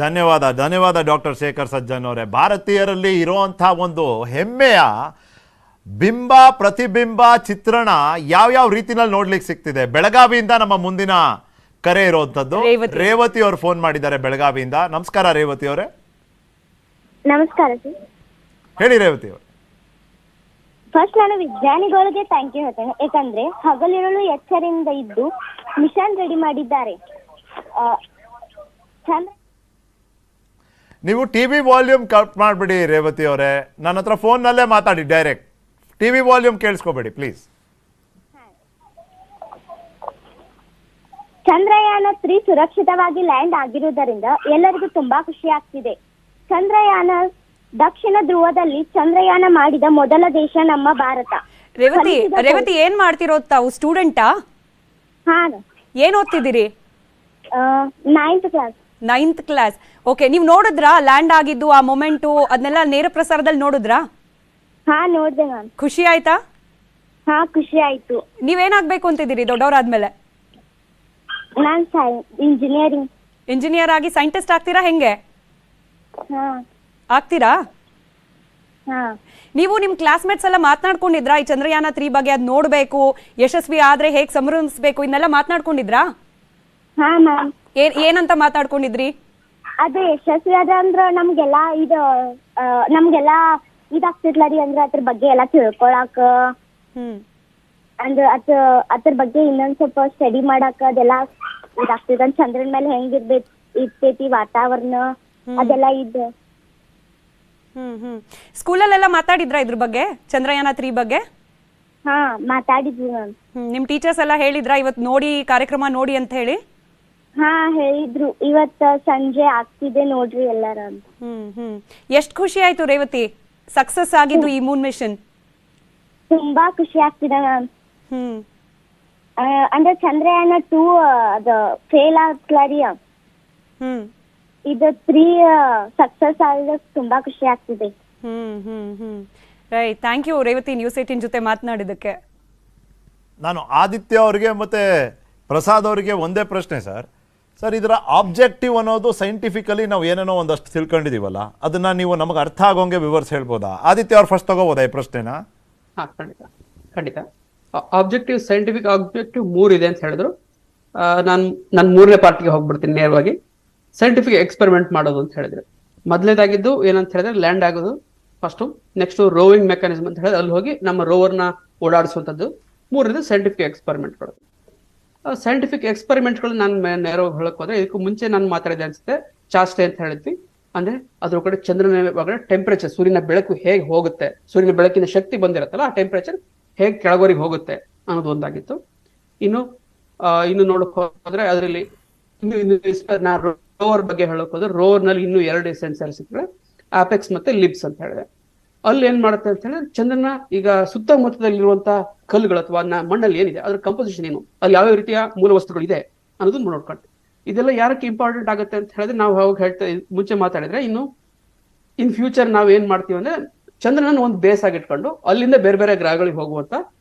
ಧನ್ಯವಾದ ಡಾಕ್ಟರ್ ಶೇಖರ್ ಸಜ್ಜನ್ ಅವರೇ. ಭಾರತೀಯರಲ್ಲಿ ಇರುವಂತಹ ಒಂದು ಹೆಮ್ಮೆಯ ಬಿಂಬ ಪ್ರತಿಬಿಂಬ ಚಿತ್ರಣ ಯಾವ ರೀತಿನಲ್ಲಿ ನೋಡ್ಲಿಕ್ಕೆ ಸಿಗ್ತಿದೆ. ಬೆಳಗಾವಿಯಿಂದ ನಮ್ಮ ಮುಂದಿನ ಕರೆ ಇರುವಂತದ್ದು ರೇವತಿ ಅವರು ಫೋನ್ ಮಾಡಿದ್ದಾರೆ ಬೆಳಗಾವಿಯಿಂದ. ನಮಸ್ಕಾರ ರೇವತಿ ಅವರೇ. ನಮಸ್ಕಾರ ಸರ್. ಹೇಳಿ ರೇವತಿ ಅವರು. ಫಸ್ಟ್ ನಾನು ವಿಜ್ಞಾನಿಗಳಿಗೆ ಥ್ಯಾಂಕ್ ಯು ಹೇಳ್ತೇನೆ. ಯಾಕಂದ್ರೆ ಹಗಲಿರುಳು ಎಚ್ಚರಿಂದ ಇದ್ದು ಮಿಷನ್ ರೆಡಿ ಮಾಡಿದ್ದಾರೆ. ನೀವು ಟಿವಿ ವಾಲ್ಯೂಮ್ ಕಟ್ ಮಾಡಿಬಿಡಿ ರೇವತಿ ಅವರೇ, ನನ್ನ ಹತ್ರ ಫೋನ್ನಲ್ಲೇ ಮಾತಾಡಿ ಡೈರೆಕ್ಟ್. ಟಿವಿ ವಾಲ್ಯೂಮ್ ಕೇಳಿಸ್ಕೋಬೇಡಿ ಪ್ಲೀಸ್. ಚಂದ್ರಯಾನ 3 ಸುರಕ್ಷಿತವಾಗಿ ಲ್ಯಾಂಡ್ ಆಗಿರುವುದರಿಂದ ಎಲ್ಲರಿಗೂ ತುಂಬಾ ಖುಷಿ ಆಗ್ತಿದೆ. ಚಂದ್ರಯಾನ ದಕ್ಷಿಣ ಧ್ರುವದಲ್ಲಿ ಚಂದ್ರಯಾನ ಮಾಡಿದ ಮೊದಲ ದೇಶ ನಮ್ಮ ಭಾರತ. ರೇವತಿ ಏನ್ ಮಾಡ್ತಿರೋ ತಾವು? ಸ್ಟೂಡೆಂಟಾ? ಹಾ, ಏನ್ ಓದ್ತಿದ್ದೀರಿ? 9th class. 9th class. Okay, ನೀವು ನೋಡಿದ್ರಾ ಲ್ಯಾಂಡ್ ಆಗಿದ್ದು ಆ ಮೊಮೆಂಟು ಅದನ್ನೆಲ್ಲ ನೇರ ಪ್ರಸಾರದಲ್ಲಿ ನೋಡಿದ್ರಾ? ಹಾ, ನೋಡ್ದೆ ಮ್ಯಾಮ್. ಖುಷಿ ಆಯ್ತಾ? ಹಾ, ಖುಷಿ ಆಯ್ತು. ನೀವೇನಾಗ್ಬೇಕು ಅಂತಿದ್ದೀರಿ ದೊಡ್ಡವರಾದ್ಮೇಲೆ? ನಾನ್ ಇಂಜಿನಿಯರಿಂಗ್. ಇಂಜಿನಿಯರ್ ಆಗಿ ಸೈಂಟಿಸ್ಟ್ ಆಗ್ತೀರಾ ಹೆಂಗೆ? ಹಾ. ಆಗ್ತೀರಾ? ಹಾ. ನೀವು ನಿಮ್ ಕ್ಲಾಸ್ಮೇಟ್ಸ್ ಎಲ್ಲ ಮಾತನಾಡ್ಕೊಂಡಿದ್ರಾ ಈ ಚಂದ್ರಯಾನ 3 ಬಗ್ಗೆ? ಅದ್ ನೋಡ್ಬೇಕು, ಯಶಸ್ವಿ ಆದ್ರೆ ಹೇಗ್ ಸಂಭ್ರಮಿಸ್ಬೇಕು, ಇದನ್ನೆಲ್ಲ ಮಾತನಾಡ್ಕೊಂಡಿದ್ರಾ? ಹಾ ಮ್ಯಾಮ್. ಏನಂತ ಮಾತಾಡ್ಕೊಂಡಿದ್ರಿ? ಅದು ಯಶಸ್ವಿ ಆದ ಅಂದ್ರ ನಮ್ಗೆಲ್ಲ ಇದಾಗ್ತಿರ್ಲ ರೀ, ಅಂದ್ರೆ ಅದ್ರ ಬಗ್ಗೆ ಎಲ್ಲ ತಿಳ್ಕೊಳಕ, ಅಂದ್ರೆ ಅದ್ರ ಬಗ್ಗೆ ಇನ್ನೊಂದ್ ಸ್ವಲ್ಪ ಸ್ಟಡಿ ಮಾಡಾಕ ಅದೆಲ್ಲ ಇದಾಗ್ತದ. ಚಂದ್ರನ್ ಮೇಲೆ ಇರ್ತೈತಿ ವಾತಾವರಣ ಅದೆಲ್ಲ ಇದೆ. ಸ್ಕೂಲಲ್ಲೆಲ್ಲ ಮಾತಾಡಿದ್ರಾ ಇದ್ರ ಬಗ್ಗೆ, ಚಂದ್ರಯಾನ 3 ಬಗ್ಗೆ? ಹಾ, ಮಾತಾಡಿದ್ವಿ ಮ್ಯಾಮ್. ನಿಮ್ ಟೀಚರ್ಸ್ ಎಲ್ಲ ಹೇಳಿದ್ರಾ ಇವತ್ ನೋಡಿ ಕಾರ್ಯಕ್ರಮ ನೋಡಿ ಅಂತ ಹೇಳಿ? ಹಾ, ಹೇಳಿದ್ರು ಇವತ್ತ ಸಂಜೆ ಆಗ್ತಿದೆ ನೋಡ್ರಿ ಎಲ್ಲಾರ ಅಂತ. ಎಷ್ಟ್ ಖುಷಿ ಆಯ್ತು ರೇವತಿ ಸಕ್ಸಸ್ ಆಗಿದ್ದು ಈ ಮೂನ್ ಮಿಷನ್? ತುಂಬಾ ಖುಷಿ ಆಗ್ತಿದೆ ಮ್ಯಾಮ್. ಅಂದ್ರೆ ಚಂದ್ರಯಾನ 2 ಅದ ಫೇಲ್ ಆಗ್ಲಾರಿ, ಇದು 3 ಸಕ್ಸಸ್ ಆಗ ತುಂಬಾ ಖುಷಿ ಆಗ್ತಿದೆ. Right, thank you Revathi news 18 ಜೊತೆ ಮಾತನಾಡಿದಕ್ಕೆ. ನಾನು ಆದಿತ್ಯ ಅವರಿಗೆ ಮತ್ತೆ ಪ್ರಸಾದ್ ಅವರಿಗೆ ಒಂದೇ ಪ್ರಶ್ನೆ ಸರ್. ಇದರ ಆಬ್ಜೆಕ್ಟಿವ್ ಅನ್ನೋದು ಸೈಂಟಿಫಿಕಲಿ ನಾವು ಏನೇನೋ ಒಂದಷ್ಟು ತಿಳ್ಕೊಂಡಿದೀವಲ್ಲ, ಅದನ್ನ ನೀವು ನಮಗೆ ಅರ್ಥ ಆಗೋಂಗೆ ವಿವರಿಸಿ ಹೇಳ್ಬೋದಾ? ಆದಿತ್ಯ ಅವ್ರು ಫಸ್ಟ್ ತಗೋಬೋದಾ ಈ ಪ್ರಶ್ನೆನ? ಹಾ, ಖಂಡಿತ. ಆಬ್ಜೆಕ್ಟಿವ್, ಸೈಂಟಿಫಿಕ್ ಆಬ್ಜೆಕ್ಟಿವ್ 3 ಇದೆ ಅಂತ ಹೇಳಿದ್ರು. ನಾನು 3ನೇ ಪಾರ್ಟಿಗೆ ಹೋಗ್ಬಿಡ್ತೀನಿ ನೇರವಾಗಿ. ಸೈಂಟಿಫಿಕ್ ಎಕ್ಸ್ಪೆರಿಮೆಂಟ್ ಮಾಡೋದು ಅಂತ ಹೇಳಿದ್ರೆ ಮೊದಲನೇದಾಗಿದ್ದು ಏನಂತ ಹೇಳಿದ್ರೆ ಲ್ಯಾಂಡ್ ಆಗೋದು ಫಸ್ಟು. ನೆಕ್ಸ್ಟ್ ರೋವಿಂಗ್ ಮೆಕ್ಯಾನಿಸಮ್ ಅಂತ ಹೇಳಿದ್ರೆ ಅಲ್ಲಿ ಹೋಗಿ ನಮ್ಮ ರೋವರ್ನ ಓಡಾಡಿಸುವಂಥದ್ದು. 3ನೇದು ಸೈಂಟಿಫಿಕ್ ಎಕ್ಸ್ಪೆರಿಮೆಂಟ್ಗಳು. ಸೈಂಟಿಫಿಕ್ ಎಕ್ಸ್ಪೆರಿಮೆಂಟ್ಗಳು ನಾನು ನೇರವಾಗಿ ಹೇಳಕ್ ಹೋದ್ರೆ, ಇದಕ್ಕೂ ಮುಂಚೆ ನಾನು ಮಾತಾಡಿದೆ ಅನ್ಸುತ್ತೆ, ಚಾಸ್ಟೆ ಅಂತ ಹೇಳಿದ್ವಿ. ಅಂದ್ರೆ ಅದ್ರ ಕಡೆ ಚಂದ್ರನ ಒಳಗಡೆ ಟೆಂಪರೇಚರ್, ಸೂರ್ಯನ ಬೆಳಕು ಹೇಗೆ ಹೋಗುತ್ತೆ, ಸೂರ್ಯನ ಬೆಳಕಿನ ಶಕ್ತಿ ಬಂದಿರತ್ತಲ್ಲ, ಆ ಟೆಂಪರೇಚರ್ ಹೇಗೆ ಕೆಳಗೋರಿಗೆ ಹೋಗುತ್ತೆ ಅನ್ನೋದು ಒಂದಾಗಿತ್ತು. ಇನ್ನು ನೋಡಕ್ ಹೋದ್ರೆ ಅದರಲ್ಲಿ ರೋವರ್ ಬಗ್ಗೆ ಹೇಳಕ್ ಹೋದ್ರೆ ರೋವರ್ ನಲ್ಲಿ ಇನ್ನೂ 2 ಸೆನ್ಸರ್ಸ್ ಇರ್ತವೆ, ಆಪೆಕ್ಸ್ ಮತ್ತೆ ಲಿಬ್ಸ್ ಅಂತ ಹೇಳಿದೆ. ಅಲ್ಲಿ ಏನ್ ಮಾಡುತ್ತೆ ಅಂತ ಹೇಳಿದ್ರೆ ಚಂದ್ರನ ಈಗ ಸುತ್ತಮುತ್ತದಲ್ಲಿರುವಂತಹ ಕಲ್ಲುಗಳು ಅಥವಾ ಮಣ್ಣಲ್ಲಿ ಏನಿದೆ ಅದ್ರ ಕಂಪೋಸಿಷನ್ ಏನು, ಅಲ್ಲಿ ಯಾವ ರೀತಿಯ ಮೂಲ ವಸ್ತುಗಳು ಇದೆ ಅನ್ನೋದನ್ನ ನೋಡ್ಕೊಂಡು, ಇದೆಲ್ಲ ಯಾರಕ್ಕೆ ಇಂಪಾರ್ಟೆಂಟ್ ಆಗುತ್ತೆ ಅಂತ ಹೇಳಿದ್ರೆ ನಾವು ಅವಾಗ ಮುಂಚೆ ಮಾತಾಡಿದ್ರೆ, ಇನ್ ಫ್ಯೂಚರ್ ನಾವ್ ಏನ್ ಮಾಡ್ತೀವಿ ಅಂದ್ರೆ ಚಂದ್ರನ ಒಂದು ಬೇಸ್ ಆಗಿ ಇಟ್ಕೊಂಡು ಅಲ್ಲಿಂದ ಬೇರೆ ಬೇರೆ ಗ್ರಹಗಳಿಗೆ ಹೋಗುವಂತ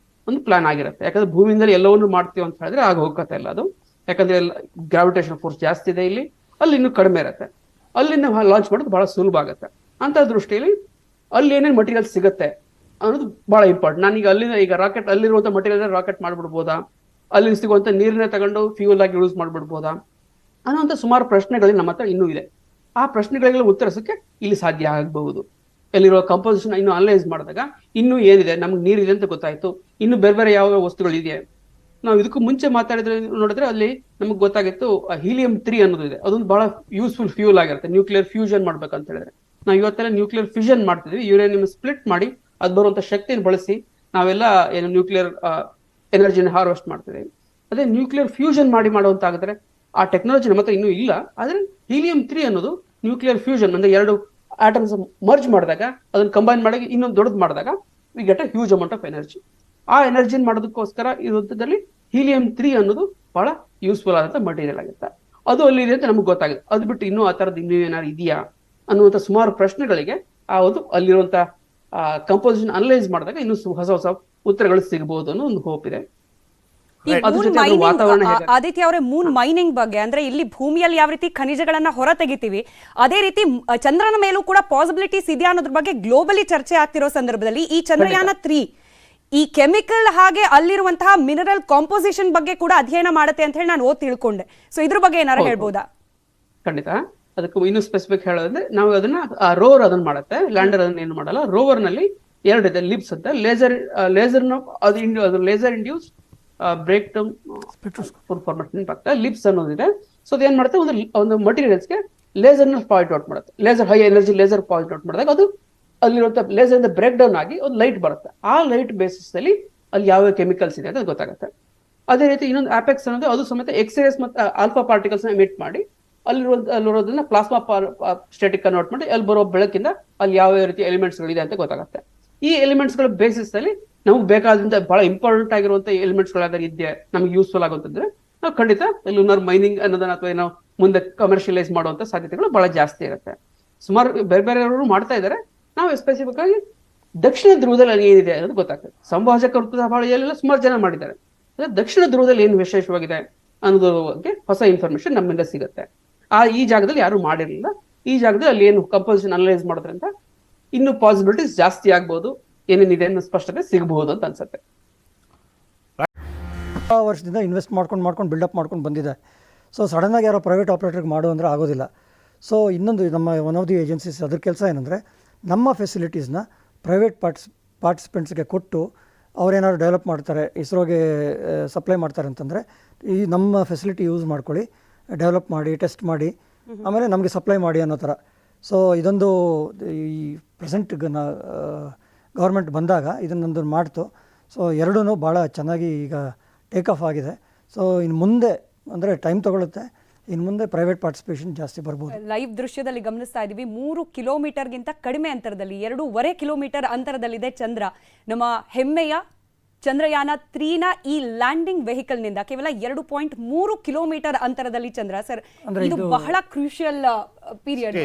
ಒಂದು ಪ್ಲಾನ್ ಆಗಿರುತ್ತೆ. ಯಾಕಂದ್ರೆ ಭೂಮಿಯಿಂದ ಎಲ್ಲವನ್ನೂ ಮಾಡ್ತೀವಿ ಅಂತ ಹೇಳಿದ್ರೆ ಆಗ ಹೋಗತ್ತೆ ಇಲ್ಲ ಅದು, ಯಾಕಂದ್ರೆ ಗ್ರಾವಿಟೇಷನ್ ಫೋರ್ಸ್ ಜಾಸ್ತಿ ಇದೆ ಇಲ್ಲಿ, ಅಲ್ಲಿ ಇನ್ನೂ ಕಡಿಮೆ ಇರುತ್ತೆ. ಅಲ್ಲಿಂದ ಲಾಂಚ್ ಮಾಡೋದು ಬಹಳ ಸುಲಭ ಆಗುತ್ತೆ. ಅಂತ ದೃಷ್ಟಿಯಲ್ಲಿ ಅಲ್ಲಿ ಏನೇನು ಮಟೀರಿಯಲ್ ಸಿಗುತ್ತೆ ಅನ್ನೋದು ಬಹಳ ಇಂಪಾರ್ಟೆಂಟ್. ನಾನೀಗ ಈಗ ರಾಕೆಟ್ ಅಲ್ಲಿರುವಂತ ಮಟೀರಿಯಲ್ ರಾಕೆಟ್ ಮಾಡ್ಬಿಡ್ಬೋದಾ, ಅಲ್ಲಿ ಸಿಗುವಂತ ನೀರನ್ನೇ ತಗೊಂಡು ಫ್ಯೂಲ್ ಆಗಿ ಯೂಸ್ ಮಾಡ್ಬಿಡ್ಬೋದಾ ಅನ್ನೋಂಥ ಸುಮಾರು ಪ್ರಶ್ನೆಗಳು ನಮ್ಮ ಹತ್ರ ಇನ್ನೂ ಇದೆ. ಆ ಪ್ರಶ್ನೆಗಳಿಗೆಲ್ಲ ಉತ್ತರಿಸಕ್ಕೆ ಇಲ್ಲಿ ಸಾಧ್ಯ ಆಗಬಹುದು. ಎಲ್ಲಿರುವ ಕಂಪೋಸಿಷನ್ ಇನ್ನು ಅನಲೈಸ್ ಮಾಡಿದಾಗ ಇನ್ನೂ ಏನಿದೆ, ನಮ್ಗೆ ನೀರಿದೆ ಅಂತ ಗೊತ್ತಾಯ್ತು, ಇನ್ನು ಬೇರೆ ಬೇರೆ ಯಾವ ವಸ್ತುಗಳು ಇದೆ. ನಾವು ಇದಕ್ಕೂ ಮುಂಚೆ ಮಾತಾಡಿದ್ರೆ ನೋಡಿದ್ರೆ ಅಲ್ಲಿ ನಮಗೆ ಗೊತ್ತಾಗಿತ್ತು ಹೀಲಿಯಂ 3 ಅನ್ನೋದು ಇದೆ, ಅದೊಂದು ಬಹಳ ಯೂಸ್ಫುಲ್ ಫ್ಯೂಲ್ ಆಗಿರುತ್ತೆ. ನ್ಯೂಕ್ಲಿಯರ್ ಫ್ಯೂಷನ್ ಮಾಡ್ಬೇಕಂತ ಹೇಳಿದ್ರೆ ನಾವು ಇವತ್ತೆಲ್ಲ ನ್ಯೂಕ್ಲಿಯರ್ ಫ್ಯೂಷನ್ ಮಾಡ್ತಿದ್ವಿ, ಯುರೇನಿಯಂ ಸ್ಪ್ಲಿಟ್ ಮಾಡಿ ಅದು ಬರುವಂತ ಶಕ್ತಿಯನ್ನು ಬಳಸಿ ನಾವೆಲ್ಲ ಏನು ನ್ಯೂಕ್ಲಿಯರ್ ಎನರ್ಜಿನ ಹಾರ್ವೆಸ್ಟ್ ಮಾಡ್ತಿದ್ದೀವಿ. ಅದೇ ನ್ಯೂಕ್ಲಿಯರ್ ಫ್ಯೂಷನ್ ಮಾಡುವಂತ ಆಗಿದ್ರೆ ಆ ಟೆಕ್ನಾಲಜಿ ನಮ್ಮ ಹತ್ರ ಇನ್ನೂ ಇಲ್ಲ. ಆದ್ರೆ ಹೀಲಿಯಂ 3 ಅನ್ನೋದು ನ್ಯೂಕ್ಲಿಯರ್ ಫ್ಯೂಷನ್ ಅಂದ್ರೆ 2 ಆಟಮ್ಸ್ ಮರ್ಜ್ ಮಾಡಿದಾಗ ಅದನ್ನ ಕಂಬೈನ್ ಮಾಡಿ ಇನ್ನೊಂದು ದೊಡ್ಡದು ಮಾಡಿದಾಗ we get a huge amount of energy. ಆ ಎನರ್ಜಿನ ಮಾಡೋದಕ್ಕೋಸ್ಕರ ಇರುವಂತದಲ್ಲಿ ಹೀಲಿಯಂ 3 ಅನ್ನೋದು ಬಹಳ ಯೂಸ್ಫುಲ್ ಆದಂತ ಮಟೀರಿಯಲ್ ಆಗುತ್ತೆ. ಅದು ಅಲ್ಲಿದೆ ಅಂತ ನಮ್ಗೆ ಗೊತ್ತಾಗಿದೆ. ಅದು ಬಿಟ್ಟು ಇನ್ನೂ ಆ ತರದ್ದು ಇನ್ನೂ ಏನಾದ್ರು ಇದೆಯಾ ಅನ್ನುವಂಥ ಸುಮಾರು ಪ್ರಶ್ನೆಗಳಿಗೆ ಅದು ಅಲ್ಲಿರುವಂತ ಕಂಪೋಸಿಷನ್ ಅನಲೈಸ್ ಮಾಡಿದಾಗ ಇನ್ನೂ ಹೊಸ ಹೊಸ ಉತ್ತರಗಳು ಸಿಗಬಹುದು ಅನ್ನೋ ಒಂದು ಹೋಪ್ ಇದೆ. ಆದಿತ್ಯ ಅವರೇ, ಮೂನ್ ಮೈನಿಂಗ್ ಬಗ್ಗೆ ಅಂದ್ರೆ ಇಲ್ಲಿ ಭೂಮಿಯಲ್ಲಿ ಯಾವ ರೀತಿ ಖನಿಜಗಳನ್ನ ಹೊರ ತೆಗಿತೀವಿ, ಅದೇ ರೀತಿ ಚಂದ್ರನ ಮೇಲೂ ಕೂಡ ಪಾಸಿಬಿಲಿಟೀಸ್ ಇದೆಯಾ ಅನ್ನೋದ್ರ ಬಗ್ಗೆ ಗ್ಲೋಬಲಿ ಚರ್ಚೆ ಆಗ್ತಿರೋ ಸಂದರ್ಭದಲ್ಲಿ ಈ ಚಂದ್ರಯಾನ 3 ಈ ಕೆಮಿಕಲ್ ಹಾಗೆ ಅಲ್ಲಿರುವಂತಹ ಮಿನರಲ್ ಕಾಂಪೋಸಿಷನ್ ಬಗ್ಗೆ ಕೂಡ ಅಧ್ಯಯನ ಮಾಡುತ್ತೆ ಅಂತ ಹೇಳಿ ನಾನು ತಿಳ್ಕೊಂಡೆ. ಸೊ ಇದ್ರ ಬಗ್ಗೆ ಏನಾರು ಹೇಳ್ಬೋದಾ? ಖಂಡಿತ. ಅದಕ್ಕೆ ಇನ್ನೂ ಸ್ಪೆಸಿಫಿಕ್ ಹೇಳೋದ್ರೆ ನಾವು ಅದನ್ನ ರೋವರ್ ಅದನ್ನ ಮಾಡುತ್ತೆ, ಲ್ಯಾಂಡರ್ ಅದನ್ನ ಏನು ಮಾಡಲ್ಲ. ರೋವರ್ ನಲ್ಲಿ 2 ಇದೆ, ಲಿಬ್ಸ್ ಅಂತ laser induce breakdown formation LIBS ಅನ್ನೋದಿದೆ. ಸೊ ಅದೇನ್ ಮಾಡುತ್ತೆ, ಒಂದು ಮಟೀರಿಯಲ್ಸ್ಗೆ ಲೇಸರ್ನ ಪಾಯಿಂಟ್ ಔಟ್ ಮಾಡುತ್ತೆ. Laser high energy laser point out ಮಾಡಿದಾಗ ಅದು ಅಲ್ಲಿರುವಂಥ ಲೇಸರ್ ಬ್ರೇಕ್ ಡೌನ್ ಆಗಿ ಒಂದು ಲೈಟ್ ಬರುತ್ತೆ. ಆ ಲೈಟ್ ಬೇಸಿಸ್ ಅಲ್ಲಿ ಅಲ್ಲಿ ಯಾವ ಕೆಮಿಕಲ್ಸ್ ಇದೆ ಅಂತ ಗೊತ್ತಾಗುತ್ತೆ. ಅದೇ ರೀತಿ ಇನ್ನೊಂದು ಆಪೆಕ್ಸ್ ಅನ್ನೋದು ಅದು ಸಮೇತ ಎಕ್ಸ್ರೇಸ್ ಮತ್ತು ಆಲ್ಫಾ ಪಾರ್ಟಿಕಲ್ಸ್ ಎಮಿಟ್ ಮಾಡಿ ಅಲ್ಲಿರೋದನ್ನ ಪ್ಲಾಸ್ಮಾ ಸ್ಟೇಟಿಕ್ ಕನ್ವರ್ಟ್ ಮಾಡಿ ಅಲ್ಲಿ ಬರೋ ಬೆಳಕಿಂದ ಅಲ್ಲಿ ಯಾವ ರೀತಿ ಎಲಿಮೆಂಟ್ಸ್ ಗಳಿದೆ ಅಂತ ಗೊತ್ತಾಗುತ್ತೆ. ಈ ಎಲಿಮೆಂಟ್ಸ್ ಗಳ ಬೇಸಿಸ್ ಅಲ್ಲಿ ನಮ್ಗೆ ಬೇಕಾದಂತ ಬಹಳ ಇಂಪಾರ್ಟೆಂಟ್ ಆಗಿರುವಂತ ಎಲಿಮೆಂಟ್ಸ್ ಗಳಾದ್ರೆ ಇದ್ದೆ ನಮ್ಗೆ ಯೂಸ್ಫುಲ್ ಆಗುವಂತಂದ್ರೆ ನಾವು ಖಂಡಿತ ಲೂನರ್ ಮೈನಿಂಗ್ ಅನ್ನೋದನ್ನ ಅಥವಾ ಏನೋ ಮುಂದೆ ಕಮರ್ಷಿಯಲೈಸ್ ಮಾಡುವಂತ ಸಾಧ್ಯತೆಗಳು ಬಹಳ ಜಾಸ್ತಿ ಇರುತ್ತೆ. ಸುಮಾರು ಬೇರೆ ಬೇರೆಯವರು ಮಾಡ್ತಾ ಇದ್ದಾರೆ. ನಾವು ಸ್ಪೆಸಿಫಿಕ್ ಆಗಿ ದಕ್ಷಿಣ ಧ್ರುವದಲ್ಲಿ ಅಲ್ಲಿ ಏನಿದೆ ಅನ್ನೋದು ಗೊತ್ತಾಗ್ತದೆ. ಸಂಭಾಷಕ ವೃತ್ತದ ಹಾವಳಿಯಲ್ಲೆಲ್ಲ ಸುಮಾರು ಜನ ಮಾಡಿದ್ದಾರೆ. ದಕ್ಷಿಣ ಧ್ರುವದಲ್ಲಿ ಏನು ವಿಶೇಷವಾಗಿದೆ ಅನ್ನೋದ್ರ ಬಗ್ಗೆ ಹೊಸ ಇನ್ಫಾರ್ಮೇಶನ್ ನಮ್ಮಿಂದ ಸಿಗುತ್ತೆ. ಈ ಜಾಗದಲ್ಲಿ ಯಾರು ಮಾಡಿರಲಿಲ್ಲ. ಈ ಜಾಗದಲ್ಲಿ ಅಲ್ಲಿ ಏನು ಕಂಪೋಸಿಷನ್ ಅನಲೈಸ್ ಮಾಡೋದ್ರಿಂದ ಇನ್ನು ಪಾಸಿಬಿಲಿಟೀಸ್ ಜಾಸ್ತಿ ಆಗ್ಬೋದು, ಏನೇನಿದೆ ಅನ್ನೋ ಸ್ಪಷ್ಟತೆ ಸಿಗಬಹುದು ಅಂತ ಅನ್ಸುತ್ತೆ. ವರ್ಷದಿಂದ ಇನ್ವೆಸ್ಟ್ ಮಾಡ್ಕೊಂಡು ಬಿಲ್ಡಪ್ ಮಾಡ್ಕೊಂಡು ಬಂದಿದೆ. ಸೊ ಸಡನ್ನಾಗಿ ಯಾರೋ ಪ್ರೈವೇಟ್ ಆಪ್ರೇಟರ್ಗೆ ಮಾಡು ಅಂದರೆ ಆಗೋದಿಲ್ಲ. ಸೊ ಇನ್ನೊಂದು ನಮ್ಮ ಒನ್ ಆಫ್ ದಿ ಏಜೆನ್ಸೀಸ್ ಅದ್ರ ಕೆಲಸ ಏನಂದರೆ ನಮ್ಮ ಫೆಸಿಲಿಟೀಸ್ನ ಪ್ರೈವೇಟ್ ಪಾರ್ಟಿಸಿಪೆಂಟ್ಸ್ಗೆ ಕೊಟ್ಟು ಅವರೇನಾದ್ರು ಡೆವಲಪ್ ಮಾಡ್ತಾರೆ, ಇಸ್ರೋಗೆ ಸಪ್ಲೈ ಮಾಡ್ತಾರೆ ಅಂತಂದರೆ ಈ ನಮ್ಮ ಫೆಸಿಲಿಟಿ ಯೂಸ್ ಮಾಡ್ಕೊಳ್ಳಿ, ಡೆವಲಪ್ ಮಾಡಿ, ಟೆಸ್ಟ್ ಮಾಡಿ, ಆಮೇಲೆ ನಮಗೆ ಸಪ್ಲೈ ಮಾಡಿ ಅನ್ನೋ ಥರ. ಸೊ ಇದೊಂದು ಈ ಪ್ರೆಸೆಂಟ್ ಗೌರ್ಮೆಂಟ್ ಬಂದಾಗ ಇದನ್ನೊಂದು ಮಾಡ್ತು. ಸೊ ಎರಡೂ ಭಾಳ ಚೆನ್ನಾಗಿ ಈಗ ಟೇಕ್ ಆಫ್ ಆಗಿದೆ. ಸೊ ಇನ್ನು ಮುಂದೆ ಅಂದರೆ ಟೈಮ್ ತೊಗೊಳುತ್ತೆ. ಇನ್ನು ಮುಂದೆ ಪ್ರೈವೇಟ್ ಪಾರ್ಟಿಸಿಪೇಷನ್ ಜಾಸ್ತಿ ಬರ್ಬೋದು. ಲೈವ್ ದೃಶ್ಯದಲ್ಲಿ ಗಮನಿಸ್ತಾ ಇದ್ದೀವಿ 3 ಕಿಲೋಮೀಟರ್ಗಿಂತ ಕಡಿಮೆ ಅಂತರದಲ್ಲಿ 2.5 ಕಿಲೋಮೀಟರ್ ಅಂತರದಲ್ಲಿದೆ ಚಂದ್ರ. ನಮ್ಮ ಹೆಮ್ಮೆಯ ಚಂದ್ರಯಾನ 3ನ ಈ ಲ್ಯಾಂಡಿಂಗ್ ವೆಹಿಕಲ್ನಿಂದ ಕೇವಲ 2.3 ಕಿಲೋಮೀಟರ್ ಅಂತರದಲ್ಲಿ ಚಂದ್ರ. ಸರ್, ಇದು ಬಹಳ ಕ್ರೂಷಿಯಲ್ ಪೀರಿಯಡ್.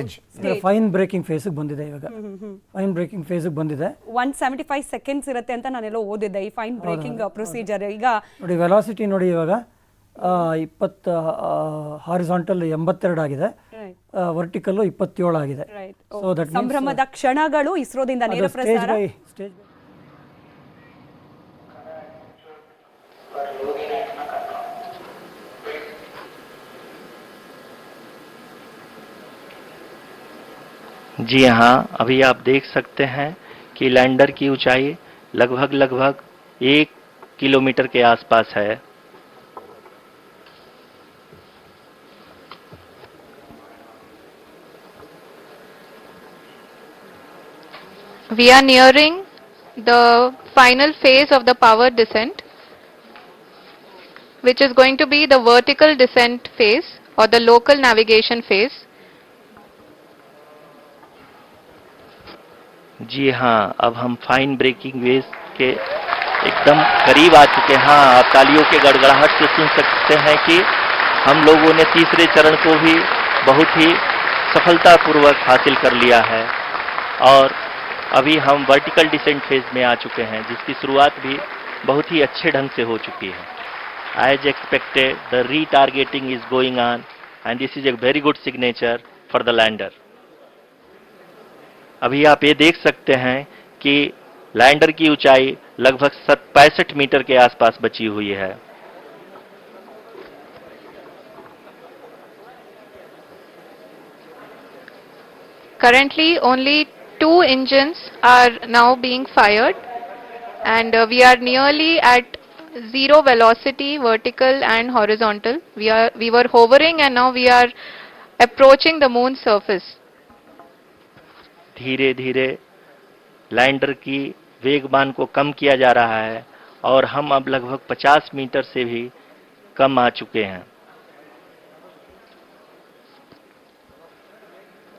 ಫೈನ್ ಬ್ರೇಕಿಂಗ್ ಫೇಸ್ಗೆ ಬಂದಿದೆ ಇವಾಗ. ಫೈನ್ ಬ್ರೇಕಿಂಗ್ ಫೇಸ್ಗೆ ಬಂದಿದೆ. 175 ಸೆಕೆಂಡ್ಸ್ ಇರುತ್ತೆ ಅಂತ ನಾನೆಲ್ಲೋ ಓದಿದ್ದೆ ಈ ಫೈನ್ ಬ್ರೇಕಿಂಗ್ ಪ್ರೊಸೀಜರ್. ಈಗ ನೋಡಿ ವೆಲಾಸಿಟಿ ನೋಡಿ ಇವಾಗ 20 ಹಾರಿಸಾಂಟಲ್ 82 ಆಗಿದೆ, ವರ್ಟಿಕಲ್ 27 ಆಗಿದೆ. ಸೊ ದಟ್ ಸಂಭ್ರಮದ ಕ್ಷಣಗಳು ಇಸ್ರೋದಿಂದ ನೇರ ಪ್ರಸಾರ. जी हाँ, अभी आप देख सकते हैं कि लैंडर की ऊंचाई लगभग 1 किलोमीटर के आसपास है. We are nearing the final phase of the power descent, which is going to be the vertical descent phase or the local navigation phase. जी हाँ, अब हम फाइन ब्रेकिंग वेव के एकदम करीब आ चुके हैं. हाँ, आप तालियों के गड़गड़ाहट से सुन सकते हैं कि हम लोगों ने तीसरे चरण को भी बहुत ही सफलतापूर्वक हासिल कर लिया है और अभी हम वर्टिकल डिसेंट फेज में आ चुके हैं, जिसकी शुरुआत भी बहुत ही अच्छे ढंग से हो चुकी है. As expected, the retargeting is going on and this is a very good signature for the lander. अभी आप ये देख सकते हैं कि लैंडर की ऊंचाई लगभग 65 मीटर के आसपास बची हुई है. Currently, only 2 engines are now being fired, and we are nearly at 0 velocity, vertical and horizontal. We were hovering and now we are approaching the moon's surface. धीरे धीरे लैंडर की वेगमान को कम किया जा रहा है और हम अब लगभग 50 मीटर से भी कम आ चुके हैं.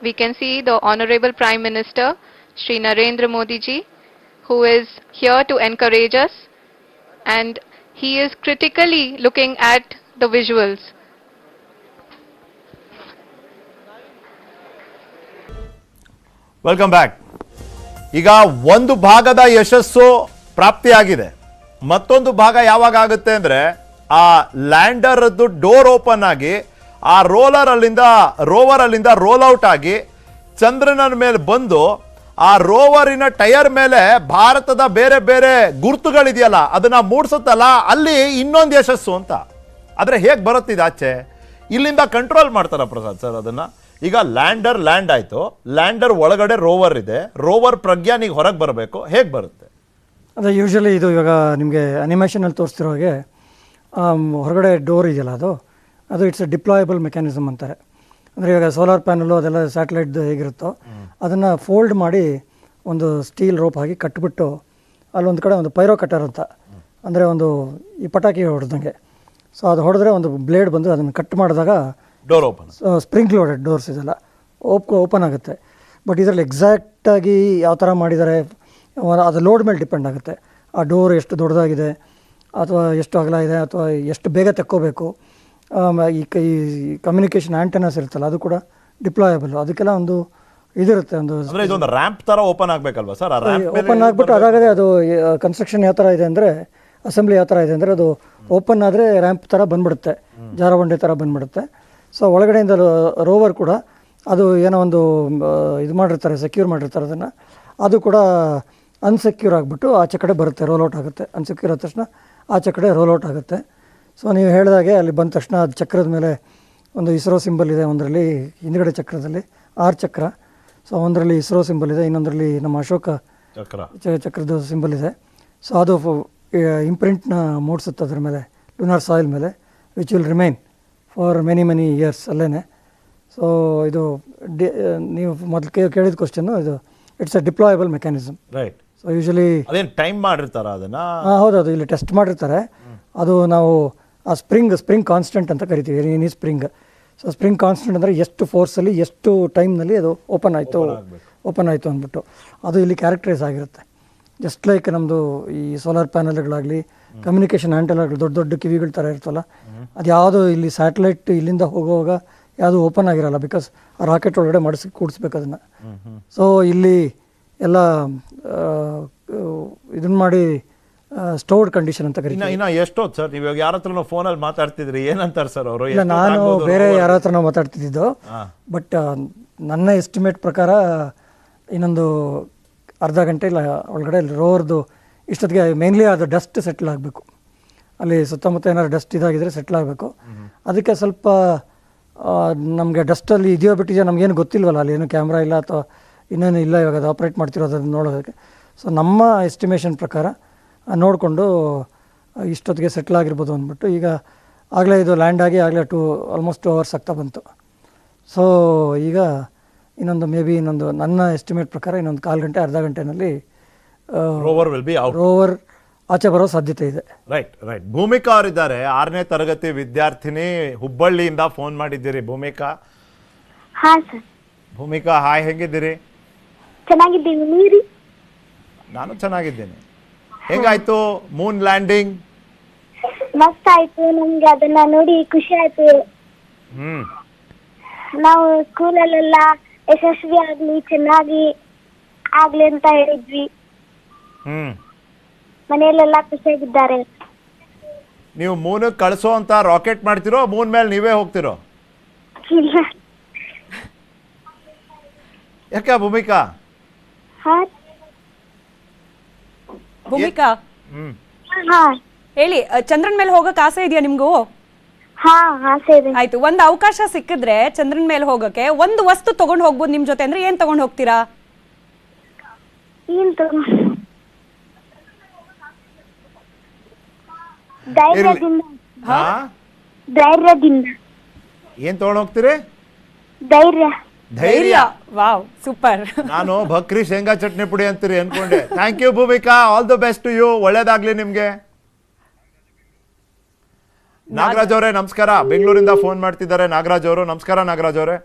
We can see the Honorable Prime Minister, Shri Narendra Modi ji, who is here to encourage us, and he is critically looking at the visuals. Welcome back. ಈಗ ಒಂದು ಭಾಗದ ಯಶಸ್ಸು ಪ್ರಾಪ್ತಿಯಾಗಿದೆ. ಮತ್ತೊಂದು ಭಾಗ ಯಾವಾಗ ಆಗುತ್ತೆ ಅಂದರೆ ಆ ಲ್ಯಾಂಡರ್ದು ಡೋರ್ ಓಪನ್ ಆಗಿ ಆ ರೋವರ್ ಅಲ್ಲಿಂದ ರೋಲ್ ಔಟ್ ಆಗಿ ಚಂದ್ರನ ಮೇಲೆ ಬಂದು ಆ ರೋವರಿನ ಟೈರ್ ಮೇಲೆ ಭಾರತದ ಬೇರೆ ಬೇರೆ ಗುರುತುಗಳಿದೆಯಲ್ಲ ಅದನ್ನ ಮೂಡಿಸುತ್ತಲ್ಲ, ಅಲ್ಲಿ ಇನ್ನೊಂದು ಯಶಸ್ಸು ಅಂತ. ಆದರೆ ಹೇಗೆ ಬರುತ್ತಿದೆ ಆಚೆ? ಇಲ್ಲಿಂದ ಕಂಟ್ರೋಲ್ ಮಾಡ್ತಾರ ಪ್ರಸಾದ್ ಸರ್ ಅದನ್ನ? ಈಗ ಲ್ಯಾಂಡ್ ಆಯಿತು, ಲ್ಯಾಂಡರ್ ಒಳಗಡೆ ರೋವರ್ ಇದೆ, ರೋವರ್ ಪ್ರಜ್ಞಾನಿಗೆ ಹೊರಗೆ ಬರಬೇಕು, ಹೇಗೆ ಬರುತ್ತೆ? ಅದೇ ಯೂಶ್ವಲಿ ಇದು ಇವಾಗ ನಿಮಗೆ ಅನಿಮೇಷನಲ್ಲಿ ತೋರಿಸ್ತಿರೋ ಹಾಗೆ ಹೊರಗಡೆ ಡೋರ್ ಇದೆಯಲ್ಲ ಅದು ಇಟ್ಸ್ ಎ ಡಿಪ್ಲಾಯಬಲ್ ಮೆಕ್ಯಾನಿಸಮ್ ಅಂತಾರೆ. ಅಂದರೆ ಇವಾಗ ಸೋಲಾರ್ ಪ್ಯಾನಲ್ಲು ಅದೆಲ್ಲ ಸ್ಯಾಟಲೈಟ್ದು ಹೇಗಿರುತ್ತೋ ಅದನ್ನು ಫೋಲ್ಡ್ ಮಾಡಿ ಒಂದು ಸ್ಟೀಲ್ ರೋಪ್ ಹಾಕಿ ಕಟ್ಬಿಟ್ಟು ಅಲ್ಲೊಂದು ಕಡೆ ಒಂದು ಪೈರೋ ಕಟ್ಟರ್ ಅಂತ, ಅಂದರೆ ಒಂದು ಈ ಪಟಾಕಿ ಹೊಡೆದಂಗೆ, ಸೊ ಅದು ಹೊಡೆದ್ರೆ ಒಂದು ಬ್ಲೇಡ್ ಬಂದು ಅದನ್ನು ಕಟ್ ಮಾಡಿದಾಗ door open, spring loaded doors ಇದೆಲ್ಲ ಓಪನ್ ಆಗುತ್ತೆ. ಬಟ್ ಇದರಲ್ಲಿ ಎಕ್ಸಾಕ್ಟಾಗಿ ಯಾವ ಥರ ಮಾಡಿದ್ದಾರೆ ಅದು ಲೋಡ್ ಮೇಲೆ ಡಿಪೆಂಡ್ ಆಗುತ್ತೆ. ಆ ಡೋರ್ ಎಷ್ಟು ದೊಡ್ಡದಾಗಿದೆ ಅಥವಾ ಎಷ್ಟು ಅಗಲ ಇದೆ ಅಥವಾ ಎಷ್ಟು ಬೇಗ ತೆಕ್ಕೋಬೇಕು. ಈ ಕಮ್ಯುನಿಕೇಷನ್ ಆ್ಯಂಟೆನಾಸ್ ಇರುತ್ತಲ್ಲ ಅದು ಕೂಡ ಡಿಪ್ಲಾಯಬಲ್, ಅದಕ್ಕೆಲ್ಲ ಒಂದು ಇದಿರುತ್ತೆ. ಒಂದು ಇದೊಂದು ರ್ಯಾಂಪ್ ಥರ ಓಪನ್ ಆಗಬೇಕಲ್ವಾ ಸರ್? ಓಪನ್ ಆಗಿಬಿಟ್ಟು ಅದಾಗದೆ ಅದು ಕನ್ಸ್ಟ್ರಕ್ಷನ್ ಯಾವ ಥರ ಇದೆ ಅಂದರೆ, ಅಸೆಂಬ್ಲಿ ಯಾವ ಥರ ಇದೆ ಅಂದರೆ ಅದು ಓಪನ್ ಆದರೆ ರ್ಯಾಂಪ್ ಥರ ಬಂದ್ಬಿಡುತ್ತೆ, ಜಾರಬಂಡೆ ಥರ ಬಂದ್ಬಿಡುತ್ತೆ. ಸೊ ಒಳಗಡೆಯಿಂದ ರೋವರ್ ಕೂಡ ಅದು ಏನೋ ಒಂದು ಇದು ಮಾಡಿರ್ತಾರೆ, ಸೆಕ್ಯೂರ್ ಮಾಡಿರ್ತಾರೆ ಅದನ್ನು, ಅದು ಕೂಡ ಅನ್ಸೆಕ್ಯೂರ್ ಆಗಿಬಿಟ್ಟು ಆಚೆ ಕಡೆ ಬರುತ್ತೆ, ರೋಲ್ಔಟ್ ಆಗುತ್ತೆ. ಅನ್ಸೆಕ್ಯೂರ್ ಆದ ತಕ್ಷಣ ಆಚೆ ಕಡೆ ರೋಲ್ಔಟ್ ಆಗುತ್ತೆ. ಸೊ ನೀವು ಹೇಳಿದಾಗೆ ಅಲ್ಲಿ ಬಂದ ತಕ್ಷಣ ಅದು ಚಕ್ರದ ಮೇಲೆ ಒಂದು ಇಸ್ರೋ ಸಿಂಬಲ್ ಇದೆ, ಒಂದರಲ್ಲಿ ಹಿಂದ್ಗಡೆ ಚಕ್ರದಲ್ಲಿ 6 ಚಕ್ರ. ಸೊ ಒಂದರಲ್ಲಿ ಇಸ್ರೋ ಸಿಂಬಲ್ ಇದೆ, ಇನ್ನೊಂದರಲ್ಲಿ ನಮ್ಮ ಅಶೋಕ ಚಕ್ರದ ಸಿಂಬಲ್ ಇದೆ. ಸೊ ಅದು ಇಂಪ್ರಿಂಟ್ನ ಮೂಡಿಸುತ್ತೆ ಅದ್ರ ಮೇಲೆ, ಲುನಾರ್ ಸಾಯಿಲ್ ಮೇಲೆ, which will remain for many years ಅಲ್ಲೇ. ಸೊ ಇದು ನೀವು ಮೊದಲು ಕೇಳಿದ ಕ್ವಶನ್ನು, ಇದು it's a deployable mechanism. Right. So usually ಅದೇನು ಟೈಮ್ ಮಾಡಿರ್ತಾರ ಅದನ್ನು? ಹೌದೌದು, ಇಲ್ಲಿ ಟೆಸ್ಟ್ ಮಾಡಿರ್ತಾರೆ. ಅದು ನಾವು ಆ ಸ್ಪ್ರಿಂಗ್ ಕಾನ್ಸ್ಟೆಂಟ್ ಅಂತ ಕರಿತೀವಿ, any spring. So spring constant ಅಂದರೆ ಎಷ್ಟು ಫೋರ್ಸಲ್ಲಿ ಎಷ್ಟು ಟೈಮ್ನಲ್ಲಿ ಅದು ಓಪನ್ ಆಯಿತು ಅಂದ್ಬಿಟ್ಟು ಅದು ಇಲ್ಲಿ ಕ್ಯಾರೆಕ್ಟರೈಸ್ ಆಗಿರುತ್ತೆ. ಜಸ್ಟ್ ಲೈಕ್ ನಮ್ಮದು ಈ ಸೋಲಾರ್ ಪ್ಯಾನಲ್ಗಳಾಗಲಿ, ಕಮ್ಯುನಿಕೇಷನ್ ಆ್ಯಂಟೆನಾಗಳು ದೊಡ್ಡ ಕಿವಿಗಳ ಥರ ಇರ್ತಲ್ಲ, ಅದು ಯಾವುದು ಇಲ್ಲಿ ಸ್ಯಾಟಲೈಟ್ ಇಲ್ಲಿಂದ ಹೋಗುವಾಗ ಯಾವುದು ಓಪನ್ ಆಗಿರಲ್ಲ, ಬಿಕಾಸ್ ಆ ರಾಕೆಟ್ ಒಳಗಡೆ ಕೂಡಿಸ್ಬೇಕು ಅದನ್ನು. ಸೊ ಇಲ್ಲಿ ಎಲ್ಲ ಇದನ್ನ ಮಾಡಿ ಸ್ಟೋರ್ಡ್ ಕಂಡೀಷನ್ ಅಂತ ಕರೀತೀವಿ. ಇನ್ನು ಎಷ್ಟೊತ್ತು ಸರ್ ನೀವು ಯಾರ ಹತ್ರ ಫೋನಲ್ಲಿ ಮಾತಾಡ್ತಿದ್ರಿ, ಏನಂತಾರೆ ಸರ್ ಅವರು? ಇಲ್ಲ, ನಾನು ಬೇರೆ ಯಾರ ಹತ್ರ ಮಾತಾಡ್ತಿದ್ದು, ಬಟ್ ನನ್ನ ಎಸ್ಟಿಮೇಟ್ ಪ್ರಕಾರ ಇನ್ನೊಂದು ಅರ್ಧ ಗಂಟೆ ಇಲ್ಲ ಒಳಗಡೆ ರೋವರ್ದು ಇಷ್ಟೊತ್ತಿಗೆ ಮೇನ್ಲಿ ಅದು ಡಸ್ಟ್ ಸೆಟ್ಲ್ ಆಗಬೇಕು. ಅಲ್ಲಿ ಸುತ್ತಮುತ್ತ ಏನಾದ್ರು ಡಸ್ಟ್ ಇದಾಗಿದ್ರೆ ಸೆಟ್ಲ್ ಆಗಬೇಕು. ಅದಕ್ಕೆ ಸ್ವಲ್ಪ ನಮಗೆ ಡಸ್ಟಲ್ಲಿ ಇದೆಯೋ ಬಿಟ್ಟಿದೆಯೋ ನಮಗೇನು ಗೊತ್ತಿಲ್ವಲ್ಲ, ಅಲ್ಲಿ ಏನು ಕ್ಯಾಮ್ರಾ ಇಲ್ಲ ಅಥವಾ ಇನ್ನೇನು ಇಲ್ಲ ಇವಾಗ ಅದು ಆಪ್ರೇಟ್ ಮಾಡ್ತಿರೋದನ್ನು ನೋಡೋದಕ್ಕೆ. ಸೊ ನಮ್ಮ ಎಸ್ಟಿಮೇಷನ್ ಪ್ರಕಾರ ನೋಡಿಕೊಂಡು ಇಷ್ಟೊತ್ತಿಗೆ ಸೆಟ್ಲ್ ಆಗಿರ್ಬೋದು ಅಂದ್ಬಿಟ್ಟು, ಈಗ ಆಗಲೇ ಇದು ಲ್ಯಾಂಡ್ ಆಗಿ ಆಗಲೇ ಆಲ್ಮೋಸ್ಟ್ 2 hours ಆಗ್ತಾ ಬಂತು. ಸೊ ಈಗ ಇನ್ನೊಂದು ನನ್ನ ಎಸ್ಟಿಮೇಟ್ ಪ್ರಕಾರ ಇನ್ನೊಂದು 1/4 ಗಂಟೆ ಅರ್ಧ ಗಂಟೆನಲ್ಲಿ ರೋವರ್ ಆಚೆ ಬರೋ ಸಾಧ್ಯತೆ ಇದೆ. ರೈಟ್. ಭೂಮಿಕಾ ಅವರಿದ್ದಾರೆ, 6ನೇ ತರಗತಿ ವಿದ್ಯಾರ್ಥಿನಿ, ಹುಬ್ಬಳ್ಳಿಯಿಂದ ಫೋನ್ ಮಾಡಿದ್ದೀರಿ. ಭೂಮಿಕಾ ಹಾಯ್, ಹೇಗಿದ್ದೀರಿ? ಚೆನ್ನಾಗಿದ್ದೀನಿ, ನೀರಿ? ನಾನು ಚೆನ್ನಾಗಿದ್ದೀನಿ. ಹೇಗಾಯ್ತು ಮೂನ್ ಲ್ಯಾಂಡಿಂಗ್? ಮಸ್ತ್ ಆಯ್ತು, ನಮ್ಗೆ ಅದನ್ನ ನೋಡಿ ಖುಷಿ ಆಯ್ತು. ನಾವು ಸ್ಕೂಲಲ್ಲೆಲ್ಲ ಯಶಸ್ವಿ ಆಗ್ಲಿ, ಚೆನ್ನಾಗಿ ಆಗ್ಲಿ ಅಂತ ಹೇಳಿದ್ವಿ. ಮನೆಯಲ್ಲೆಲ್ಲ ಖುಷಿಯಾಗಿದ್ದಾರೆ. ನೀವು ಮೂನ್ ಕಳಿಸೋ ಅಂತ ರಾಕೆಟ್ ಮಾಡ್ತಿರೋ, ಮೂನ್ ಮೇಲೆ ನೀವೇ ಹೋಗ್ತಿರೋ? ಯಾಕೆ ಭೂಮಿಕಾ? ಭೂಮಿಕಾ ಹೇಳಿ, ಚಂದ್ರನ್ ಮೇಲೆ ಹೋಗಕ್ ಆಸೆ ಇದೆಯಾ ನಿಮ್ಗೂ? ಆಯ್ತು, ಒಂದ್ ಅವಕಾಶ ಸಿಕ್ಕಿದ್ರೆ ಚಂದ್ರನ್ ಮೇಲೆ ಹೋಗಕ್ಕೆ ಒಂದು ವಸ್ತು ತಗೊಂಡ್ ಹೋಗ್ಬೋದು ನಿಮ್ ಜೊತೆ, ಅಂದ್ರೆ ಏನ್ ತಗೊಂಡ್ ಹೋಗ್ತೀರಾ? ಏನ್ ತಗೊಂಡ್ ಹೋಗ್ತೀರಿ? ಧೈರ್ಯ. Wow, super. ನಾನು ಭಕ್ರಿ ಶೇಂಗಾ ಚಟ್ನಿ ಪುಡಿ ಅಂತೀರಿ ಅನ್ಕೊಂಡೆ. Thank you Bhumika, all the best to you, ಒಳ್ಳೇದಾಗ್ಲಿ ನಿಮ್ಗೆ. ನಾಗರಾಜ್ ಅವರೇ ನಮಸ್ಕಾರ, ಬೆಂಗಳೂರಿಂದ ಫೋನ್ ಮಾಡ್ತಿದ್ದಾರೆ ನಾಗರಾಜ್ ಅವರು. ನಮಸ್ಕಾರ ನಾಗರಾಜ್ ಅವರೇ.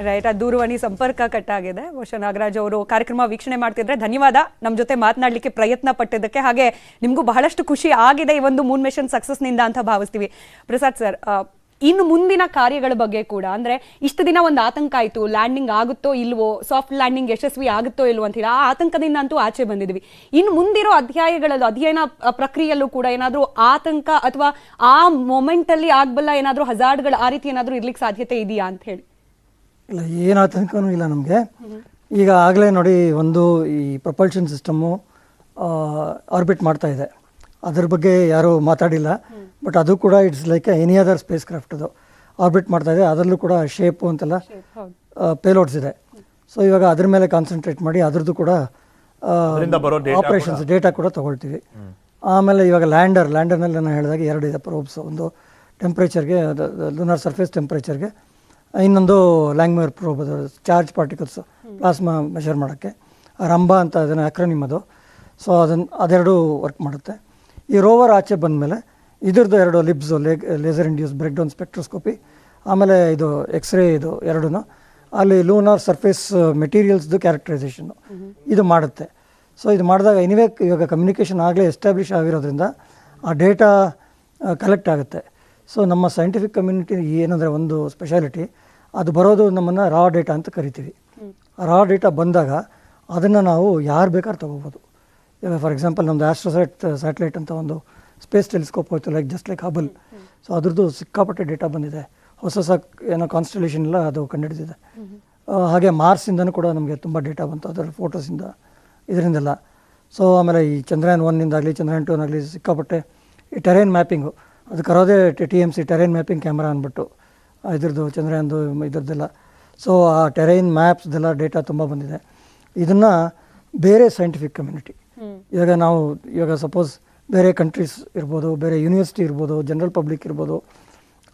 ರೈಟ್, ಆ ದೂರವಾಣಿ ಸಂಪರ್ಕ ಕಟ್ ಆಗಿದೆ. ಬಹುಶಃ ನಾಗರಾಜ್ ಅವರು ಕಾರ್ಯಕ್ರಮ ವೀಕ್ಷಣೆ ಮಾಡ್ತಿದ್ರೆ ಧನ್ಯವಾದ, ನಮ್ಮ ಜೊತೆ ಮಾತನಾಡಲಿಕ್ಕೆ ಪ್ರಯತ್ನ ಪಟ್ಟಿದ್ದಕ್ಕೆ. ಹಾಗೆ ನಿಮಗೂ ಬಹಳಷ್ಟು ಖುಷಿ ಆಗಿದೆ ಈ ಒಂದು ಮೂನ್ ಮಿಷನ್ ಸಕ್ಸಸ್ನಿಂದ ಅಂತ ಭಾವಿಸ್ತೀವಿ. ಪ್ರಸಾದ್ ಸರ್, ಇನ್ನು ಮುಂದಿನ ಕಾರ್ಯಗಳ ಬಗ್ಗೆ ಕೂಡ, ಅಂದ್ರೆ ಇಷ್ಟು ದಿನ ಒಂದು ಆತಂಕ ಆಯಿತು, ಲ್ಯಾಂಡಿಂಗ್ ಆಗುತ್ತೋ ಇಲ್ವೋ, ಸಾಫ್ಟ್ ಲ್ಯಾಂಡಿಂಗ್ ಯಶಸ್ವಿ ಆಗುತ್ತೋ ಇಲ್ವೋ ಅಂತ ಹೇಳಿ ಆ ಆತಂಕದಿಂದ ಅಂತೂ ಆಚೆ ಬಂದಿದ್ವಿ. ಇನ್ನು ಮುಂದಿರೋ ಅಧ್ಯಾಯಗಳಲ್ಲೂ ಅಧ್ಯಯನ ಪ್ರಕ್ರಿಯೆಯಲ್ಲೂ ಕೂಡ ಏನಾದರೂ ಆತಂಕ ಅಥವಾ ಆ ಮೊಮೆಂಟ್ ಅಲ್ಲಿ ಆಗಬಲ್ಲ ಏನಾದರೂ ಹಜಾರ್ಡ್ಗಳು ಆ ರೀತಿ ಏನಾದರೂ ಇರ್ಲಿಕ್ಕೆ ಸಾಧ್ಯತೆ ಇದೆಯಾ ಅಂತ ಹೇಳಿ? ಇಲ್ಲ, ಏನು ಆತಂಕನೂ ಇಲ್ಲ ನಮಗೆ. ಈಗ ಆಗಲೇ ನೋಡಿ, ಒಂದು ಈ ಪ್ರಪಲ್ಷನ್ ಸಿಸ್ಟಮ್ಮು ಆರ್ಬಿಟ್ ಮಾಡ್ತಾ ಇದೆ, ಅದ್ರ ಬಗ್ಗೆ ಯಾರೂ ಮಾತಾಡಿಲ್ಲ. ಬಟ್ ಅದು ಕೂಡ it's like any other space craft, ಅದು ಆರ್ಬಿಟ್ ಮಾಡ್ತಾ ಇದೆ. ಅದರಲ್ಲೂ ಕೂಡ ಶೇಪು ಅಂತೆಲ್ಲ ಪೇಲೋಡ್ಸ್ ಇದೆ. ಸೊ ಇವಾಗ ಅದ್ರ ಮೇಲೆ ಕಾನ್ಸಂಟ್ರೇಟ್ ಮಾಡಿ ಅದ್ರದ್ದು ಕೂಡ ಆಪರೇಷನ್ಸ್ ಡೇಟಾ ಕೂಡ ತೊಗೊಳ್ತೀವಿ. ಆಮೇಲೆ ಇವಾಗ ಲ್ಯಾಂಡರ್ನಲ್ಲಿ ನಾನು ಹೇಳಿದಾಗ 2 ಇದೆ ಪ್ರೋಬ್ಸ್, ಒಂದು ಟೆಂಪ್ರೇಚರ್ಗೆ ಲೂನಾರ್ ಸರ್ಫೇಸ್ ಟೆಂಪ್ರೇಚರ್ಗೆ, ಇನ್ನೊಂದು Langmuir probe charge particles plasma measure ಮಾಡೋಕ್ಕೆ, ರಂಬಾ ಅಂತ ಅದನ್ನು ಆಕ್ರೋನಿಮ್ ಅದು. ಸೊ ಅದೆರಡು ವರ್ಕ್ ಮಾಡುತ್ತೆ. ಈ ರೋವರ್ ಆಚೆ ಬಂದಮೇಲೆ ಇದ್ರದ್ದು 2 LIBS, laser induce breakdown spectroscopy, ಆಮೇಲೆ ಇದು ಎಕ್ಸ್ರೇ, ಇದು ಎರಡೂ ಅಲ್ಲಿ ಲೂನಾರ್ ಸರ್ಫೇಸ್ ಮೆಟೀರಿಯಲ್ಸ್ದು ಕ್ಯಾರೆಕ್ಟರೈಸೇಷನ್ನು ಇದು ಮಾಡುತ್ತೆ. ಸೊ ಇದು ಮಾಡಿದಾಗ ಎನಿವೇ ಇವಾಗ ಕಮ್ಯುನಿಕೇಷನ್ ಆಗಲೇ ಎಸ್ಟಾಬ್ಲಿಷ್ ಆಗಿರೋದ್ರಿಂದ ಆ ಡೇಟಾ ಕಲೆಕ್ಟ್ ಆಗುತ್ತೆ. ಸೊ ನಮ್ಮ ಸೈಂಟಿಫಿಕ್ ಕಮ್ಯುನಿಟಿ ಏನಂದರೆ ಒಂದು ಸ್ಪೆಷಾಲಿಟಿ, ಅದು ಬರೋದು ನಮ್ಮನ್ನು ರಾ ಡೇಟಾ ಅಂತ ಕರಿತೀವಿ. ರಾ ಡೇಟಾ ಬಂದಾಗ ಅದನ್ನು ನಾವು ಯಾರು ಬೇಕಾದ್ರೂ ತೊಗೋಬೋದು. ಇವಾಗ ಫಾರ್ ಎಕ್ಸಾಂಪಲ್ ನಮ್ಮದು ಆಸ್ಟ್ರೋಸೈಟ್ ಸ್ಯಾಟಲೈಟ್ ಅಂತ ಒಂದು ಸ್ಪೇಸ್ ಟೆಲಿಸ್ಕೋಪ್ ಹೋಯ್ತು, ಜಸ್ಟ್ ಲೈಕ್ ಹಬಲ್. ಸೊ ಅದ್ರದ್ದು ಸಿಕ್ಕಾಪಟ್ಟೆ ಡೇಟಾ ಬಂದಿದೆ, ಹೊಸ ಏನೋ ಕಾನ್ಸ್ಟಲೇಷನ್ ಎಲ್ಲ ಅದು ಕಂಡುಹಿಡಿದಿದೆ. ಹಾಗೆ ಮಾರ್ಸಿಂದನೂ ಕೂಡ ನಮಗೆ ತುಂಬ ಡೇಟಾ ಬಂತು, ಅದರ ಫೋಟೋಸಿಂದ ಇದರಿಂದೆಲ್ಲ. ಸೊ ಆಮೇಲೆ ಈ ಚಂದ್ರಯಾನ್ 1 ಚಂದ್ರಯಾನ್ 2 ಸಿಕ್ಕಾಪಟ್ಟೆ ಈ ಟೆರೈನ್ ಮ್ಯಾಪಿಂಗು, ಅದು ಕರೋದೇ TMC ಟೆರೈನ್ ಮ್ಯಾಪಿಂಗ್ ಕ್ಯಾಮ್ರಾ ಅಂದ್ಬಿಟ್ಟು ಇದ್ರದ್ದು ಚಂದ್ರಯಾನ್ದು ಇದ್ರದ್ದೆಲ್ಲ. ಸೊ ಆ ಟೆರೈನ್ ಮ್ಯಾಪ್ಸ್ದೆಲ್ಲ ಡೇಟಾ ತುಂಬ ಬಂದಿದೆ. ಇದನ್ನು ಬೇರೆ ಸೈಂಟಿಫಿಕ್ ಕಮ್ಯುನಿಟಿ, ಇವಾಗ ಸಪೋಸ್ ಬೇರೆ ಕಂಟ್ರೀಸ್ ಇರ್ಬೋದು, ಬೇರೆ ಯೂನಿವರ್ಸಿಟಿ ಇರ್ಬೋದು, ಜನರಲ್ ಪಬ್ಲಿಕ್ ಇರ್ಬೋದು,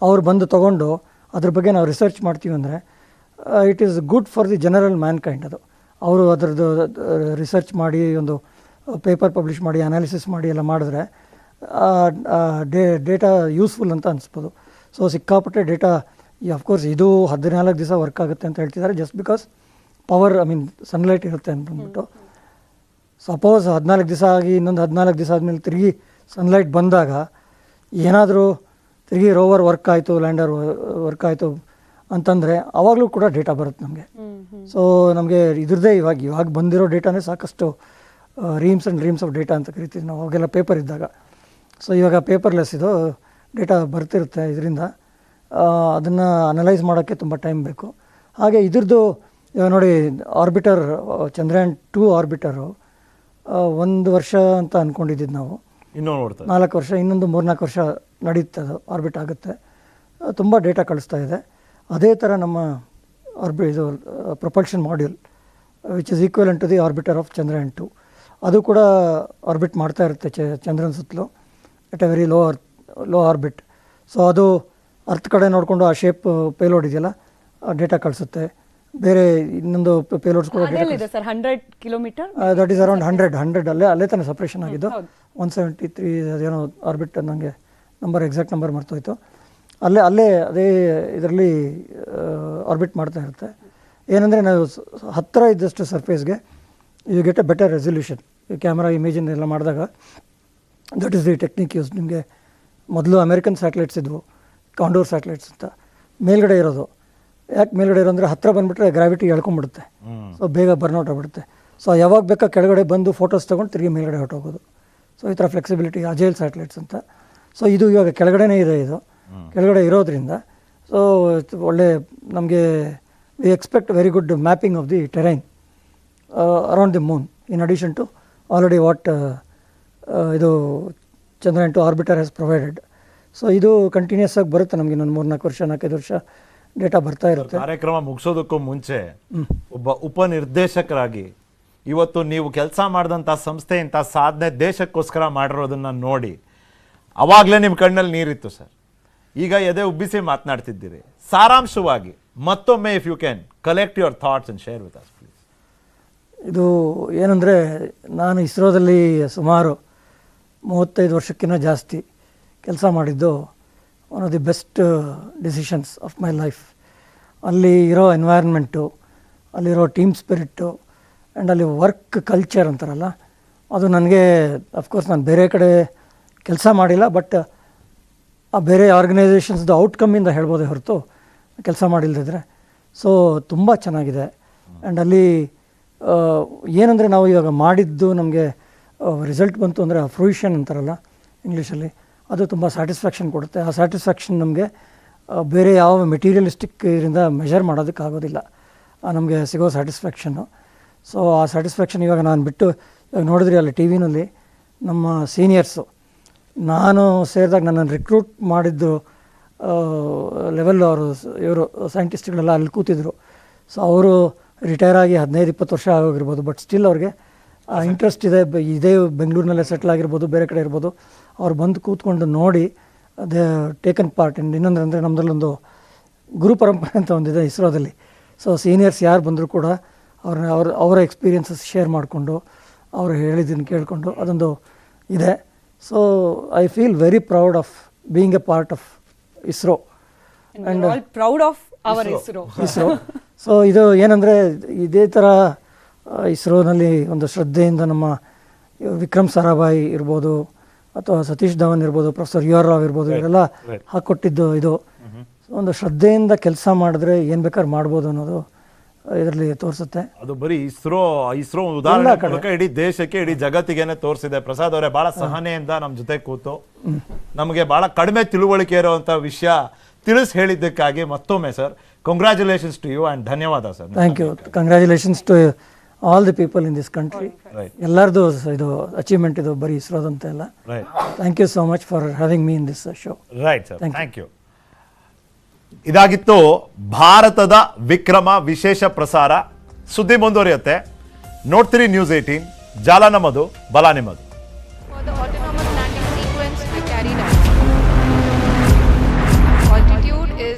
ಅವ್ರು ಬಂದು ತೊಗೊಂಡು ಅದ್ರ ಬಗ್ಗೆ ನಾವು ರಿಸರ್ಚ್ ಮಾಡ್ತೀವಿ ಅಂದರೆ it is good for the general man kind. ಅದು ಅವರು ಅದರದ್ದು ರಿಸರ್ಚ್ ಮಾಡಿ ಒಂದು ಪೇಪರ್ ಪಬ್ಲಿಷ್ ಮಾಡಿ ಅನಾಲಿಸಿಸ್ ಮಾಡಿ ಎಲ್ಲ ಮಾಡಿದ್ರೆ ಡೇಟಾ ಯೂಸ್ಫುಲ್ ಅಂತ ಅನಿಸ್ಬೋದು. ಸೊ ಸಿಕ್ಕಾಪಟ್ಟೆ ಡೇಟಾ ಅಫ್ಕೋರ್ಸ್ ಇದು 14 ದಿವಸ ವರ್ಕ್ ಆಗುತ್ತೆ ಅಂತ ಹೇಳ್ತಿದ್ದಾರೆ, ಜಸ್ಟ್ ಬಿಕಾಸ್ ಪವರ್ ಸನ್ಲೈಟ್ ಇರುತ್ತೆ ಅಂದ್ಬಿಟ್ಟು. ಸಪೋಸ್ 14 ದಿವಸ ಆಗಿ ಇನ್ನೊಂದು 14 ದಿವಸ ಆದಮೇಲೆ ತಿರುಗಿ ಸನ್ಲೈಟ್ ಬಂದಾಗ ಏನಾದರೂ ತಿರುಗಿ ರೋವರ್ ವರ್ಕ್ ಆಯಿತು, ಲ್ಯಾಂಡರ್ ವರ್ಕ್ ಆಯಿತು ಅಂತಂದರೆ ಆವಾಗಲೂ ಕೂಡ ಡೇಟಾ ಬರುತ್ತೆ ನಮಗೆ. ಸೊ ನಮಗೆ ಇದ್ರದ್ದೇ ಇವಾಗ ಬಂದಿರೋ ಡೇಟಾನೇ ಸಾಕಷ್ಟು ರೀಮ್ಸ್ ಆ್ಯಂಡ್ ಡ್ರೀಮ್ಸ್ ಆಫ್ ಡೇಟಾ ಅಂತ ಕರಿತೀವಿ ನಾವು, ಅವಾಗೆಲ್ಲ ಪೇಪರ್ ಇದ್ದಾಗ. ಸೊ ಇವಾಗ ಪೇಪರ್ಲೆಸ್ ಇದು ಡೇಟಾ ಬರ್ತಿರುತ್ತೆ. ಇದರಿಂದ ಅದನ್ನು ಅನಲೈಸ್ ಮಾಡೋಕ್ಕೆ ತುಂಬ ಟೈಮ್ ಬೇಕು. ಹಾಗೆ ಇದ್ರದ್ದು ಇವಾಗ ನೋಡಿ, ಆರ್ಬಿಟರ್ ಚಂದ್ರಯಾನ್ 2 ಆರ್ಬಿಟರು 1 ವರ್ಷ ಅಂತ ಅಂದ್ಕೊಂಡಿದ್ದು ನಾವು, ಇನ್ನೂ ನೋಡ್ತಾರೆ 4 ವರ್ಷ, ಇನ್ನೊಂದು 3-4 ವರ್ಷ ನಡೀತೆ, ಅದು ಆರ್ಬಿಟ್ ಆಗುತ್ತೆ. ತುಂಬ ಡೇಟಾ ಕಳಿಸ್ತಾ ಇದೆ. ಅದೇ ಥರ ನಮ್ಮ ಇದು propulsion module which is equivalent to the orbiter of Chandrayaan 2, ಅದು ಕೂಡ ಆರ್ಬಿಟ್ ಮಾಡ್ತಾ ಇರುತ್ತೆ ಚಂದ್ರನ ಸುತ್ತಲೂ at a very low orbit. So ಅದು ಅರ್ತ್ ಕಡೆ ನೋಡಿಕೊಂಡು ಆ ಶೇಪ್ ಪೇಲೋಡ್ ಇದೆಯಲ್ಲ ಡೇಟಾ ಕಳಿಸುತ್ತೆ. ಬೇರೆ ಇನ್ನೊಂದು ಪೇಲೋಡ್ಸ್ ಕೂಡ ಅದೆಲ್ಲಿದೆ sir 100 kilometre, that is around 100 ಅಲ್ಲೇ ತಾನೇ ಸಪ್ರೇಷನ್ ಆಗಿದ್ದು. 173 ಅದೇನೋ ಆರ್ಬಿಟ್, ನನಗೆ ಎಕ್ಸಾಕ್ಟ್ ನಂಬರ್ ಮರ್ತೋಯ್ತು. ಅಲ್ಲೇ ಅದೇ ಇದರಲ್ಲಿ ಆರ್ಬಿಟ್ ಮಾಡ್ತಾ ಇರುತ್ತೆ. ಏನಂದರೆ ನಾವು ಹತ್ತಿರ ಇದ್ದಷ್ಟು ಸರ್ಫೇಸ್ಗೆ you get a better resolution. Camera imaging ಎಲ್ಲ ಮಾಡಿದಾಗ that is the technique use. ನಿಮಗೆ ಮೊದಲು ಅಮೇರಿಕನ್ ಸ್ಯಾಟಲೈಟ್ಸ್ ಇದ್ವು, ಕಾಂಡೋರ್ ಸ್ಯಾಟಲೈಟ್ಸ್ ಅಂತ, ಮೇಲ್ಗಡೆ ಇರೋದು. ಯಾಕೆ ಮೇಲ್ಗಡೆ ಇರೋ ಅಂದರೆ ಹತ್ತಿರ ಬಂದುಬಿಟ್ರೆ ಗ್ರಾವಿಟಿ ಎಳ್ಕೊಂಡ್ಬಿಡುತ್ತೆ, ಸೊ ಬೇಗ ಬರ್ನೌಟ್ ಆಗ್ಬಿಡುತ್ತೆ. ಸೊ ಯಾವಾಗ ಬೇಕಾ ಕೆಳಗಡೆ ಬಂದು ಫೋಟೋಸ್ ತೊಗೊಂಡು ತಿರುಗಿ ಮೇಲ್ಗಡೆ ಹೊಟ್ಟೋಗೋದು. ಸೊ ಈ ಥರ ಫ್ಲೆಕ್ಸಿಬಿಲಿಟಿ ಅಜೈಲ್ ಸ್ಯಾಟಲೈಟ್ಸ್ ಅಂತ. ಸೊ ಇದು ಇವಾಗ ಕೆಳಗಡೆನೇ ಇದೆ, ಇದು ಕೆಳಗಡೆ ಇರೋದ್ರಿಂದ ಸೊ ಒಳ್ಳೆ ನಮಗೆ we expect very good mapping of the terrain around the moon, in addition to already what ಇದು Chandrayaan 2 orbiter has provided. So ಇದು ಕಂಟಿನ್ಯೂಸ್ ಆಗಿ ಬರುತ್ತೆ ನಮಗೆ, ಇನ್ನೊಂದು 3-4 ವರ್ಷ 4-5 ವರ್ಷ ಡೇಟಾ ಬರ್ತಾ ಇರುತ್ತೆ. ಕಾರ್ಯಕ್ರಮ ಮುಗಿಸೋದಕ್ಕೂ ಮುಂಚೆ ಒಬ್ಬ ಉಪನಿರ್ದೇಶಕರಾಗಿ ಇವತ್ತು ನೀವು ಕೆಲಸ ಮಾಡಿದಂಥ ಸಂಸ್ಥೆ ಇಂಥ ಸಾಧನೆ ದೇಶಕ್ಕೋಸ್ಕರ ಮಾಡಿರೋದನ್ನು ನೋಡಿ ಅವಾಗಲೇ ನಿಮ್ಮ ಕಣ್ಣಲ್ಲಿ ನೀರಿತ್ತು ಸರ್. ಈಗ ಎದೆ ಉಬ್ಬಿಸಿ ಮಾತನಾಡ್ತಿದ್ದೀರಿ. ಸಾರಾಂಶವಾಗಿ ಮತ್ತೊಮ್ಮೆ if you can collect your thoughts and share with us please. ಇದು ಏನಂದರೆ, ನಾನು ಇಸ್ರೋದಲ್ಲಿ ಸುಮಾರು 35 ವರ್ಷಕ್ಕಿಂತ ಜಾಸ್ತಿ ಕೆಲಸ ಮಾಡಿದ್ದು one of the best decisions of my life. ಅಲ್ಲಿ ಇರೋ ಎನ್ವೈರ್ಮೆಂಟು, ಅಲ್ಲಿರೋ ಟೀಮ್ ಸ್ಪಿರಿಟ್ಟು ಆ್ಯಂಡ್ ಅಲ್ಲಿ ವರ್ಕ್ ಕಲ್ಚರ್ ಅಂತಾರಲ್ಲ, ಅದು ನನಗೆ ಅಫ್ಕೋರ್ಸ್ ನಾನು ಬೇರೆ ಕಡೆ ಕೆಲಸ ಮಾಡಿಲ್ಲ, ಬಟ್ ಆ ಬೇರೆ ಆರ್ಗನೈಸೇಷನ್ಸ್ದು ಔಟ್ಕಮ್ಮಿಂದ ಹೇಳ್ಬೋದೇ ಹೊರತು ಕೆಲಸ ಮಾಡಿಲ್ಲದಿದ್ರೆ. ಸೊ ತುಂಬ ಚೆನ್ನಾಗಿದೆ. ಆ್ಯಂಡ್ ಅಲ್ಲಿ ಏನಂದರೆ ನಾವು ಇವಾಗ ಮಾಡಿದ್ದು ನಮಗೆ ರಿಸಲ್ಟ್ ಬಂತು ಅಂದರೆ ಫ್ರೂಯಿಷನ್ ಅಂತಾರಲ್ಲ ಇಂಗ್ಲೀಷಲ್ಲಿ, ಅದು ತುಂಬ ಸ್ಯಾಟಿಸ್ಫ್ಯಾಕ್ಷನ್ ಕೊಡುತ್ತೆ. ಆ ಸ್ಯಾಟಿಸ್ಫ್ಯಾಕ್ಷನ್ ನಮಗೆ ಬೇರೆ ಯಾವ ಮೆಟೀರಿಯಲಿಸ್ಟಿಕ್ ಇದರಿಂದ ಮೆಷರ್ ಮಾಡೋದಕ್ಕಾಗೋದಿಲ್ಲ, ನಮಗೆ ಸಿಗೋ ಸ್ಯಾಟಿಸ್ಫ್ಯಾಕ್ಷನ್ನು. ಸೊ ಆ ಸ್ಯಾಟಿಸ್ಫ್ಯಾಕ್ಷನ್ ಇವಾಗ ನಾನು ಬಿಟ್ಟು ಇವಾಗ ನೋಡಿದ್ರಿ ಅಲ್ಲಿ ಟಿ ವಿನಲ್ಲಿ ನಮ್ಮ ಸೀನಿಯರ್ಸು, ನಾನು ಸೇರಿದಾಗ ನನ್ನನ್ನು ರಿಕ್ರೂಟ್ ಮಾಡಿದ್ದು ಲೆವೆಲ್ ಇವರು ಸೈಂಟಿಸ್ಟ್ಗಳೆಲ್ಲ ಅಲ್ಲಿ ಕೂತಿದ್ರು. ಸೊ ಅವರು ರಿಟೈರ್ ಆಗಿ 15-20 ವರ್ಷ ಆಗೋಗಿರ್ಬೋದು, ಬಟ್ ಸ್ಟಿಲ್ ಅವ್ರಿಗೆ ಇಂಟ್ರೆಸ್ಟ್ ಇದೆ. ಇದೇ ಬೆಂಗಳೂರಿನಲ್ಲೇ ಸೆಟ್ಲ್ ಆಗಿರ್ಬೋದು, ಬೇರೆ ಕಡೆ ಇರ್ಬೋದು, ಅವ್ರು ಬಂದು ಕೂತ್ಕೊಂಡು ನೋಡಿ ದೇ ಟೇಕನ್ ಪಾರ್ಟ್ ಇನ್. ಇನ್ನೊಂದು ಅಂದರೆ ನಮ್ಮದಲ್ಲೊಂದು ಗುರು ಪರಂಪರೆ ಅಂತ ಒಂದಿದೆ ಇಸ್ರೋದಲ್ಲಿ. ಸೊ ಸೀನಿಯರ್ಸ್ ಯಾರು ಬಂದರೂ ಕೂಡ ಅವರ ಎಕ್ಸ್ಪೀರಿಯನ್ಸಸ್ ಶೇರ್ ಮಾಡಿಕೊಂಡು ಅವರು ಹೇಳಿದ್ದನ್ನು ಕೇಳಿಕೊಂಡು ಅದೊಂದು ಇದೆ. So I feel very proud of being A part of ISRO and proud of our ISRO. So ಇದು ಏನಂದರೆ ಇದೇ ಥರ ಇಸ್ರೋನಲ್ಲಿ ಒಂದು ಶ್ರದ್ಧೆಯಿಂದ ನಮ್ಮ ವಿಕ್ರಮ್ ಸಾರಾಭಾಯಿ ಇರ್ಬೋದು ಅಥವಾ ಸತೀಶ್ ಧವನ್ ಇರ್ಬೋದು, ಪ್ರೊಫೆಸರ್ ಯು ಆರ್ ರಾವ್ ಇರ್ಬೋದು, ಇವರೆಲ್ಲ ಹಾಕ್ಕೊಟ್ಟಿದ್ದು ಇದು ಒಂದು ಶ್ರದ್ಧೆಯಿಂದ ಕೆಲಸ ಮಾಡಿದ್ರೆ ಏನು ಬೇಕಾದ್ರೂ ಮಾಡ್ಬೋದು ಅನ್ನೋದು ಇದರಲ್ಲಿ ತೋರಿಸುತ್ತೆ. ಅದು ಬರೀ ಇಸ್ರೋ ಉದಾಹರಣೆ ಮೂಲಕ ಇಡೀ ದೇಶಕ್ಕೆ ಇಡೀ ಜಗತ್ತಿಗೆನೆ ತೋರಿಸಿದೆ. ಪ್ರಸಾದ್ ಅವರೇ ಬಹಳ ಸಹನೆಯಿಂದ ನಮ್ಮ ಜೊತೆ ಕೂತು ನಮಗೆ ಬಹಳ ಕಡಿಮೆ ತಿಳುವಳಿಕೆ ಇರುವಂತ ವಿಷಯ ತಿಳಿಸಿ ಹೇಳಿದ್ದಕ್ಕಾಗಿ ಮತ್ತೊಮ್ಮೆ sir congratulations to you and ಧನ್ಯವಾದ sir. Thank you. Congratulations to all the people in this country. ಎಲ್ಲರದು ಇದು ಅಚೀವ್ಮೆಂಟ್ ಇದು, ಬರೀ ಇಸ್ರೋದಂತ ಎಲ್ಲ. Thank you so much for having me in this show. Right sir, thank you. ಇದಾಗಿತ್ತು ಭಾರತದ ವಿಕ್ರಮ ವಿಶೇಷ ಪ್ರಸಾರ. ಸುದ್ದಿ ಮುಂದುವರಿಯುತ್ತೆ. ನೋಡ್ತೀರಿ ನ್ಯೂಸ್ 18, ಜಾಲ ನಮ್ಮದು, ಬಲ ನಿಮ್ಮದು.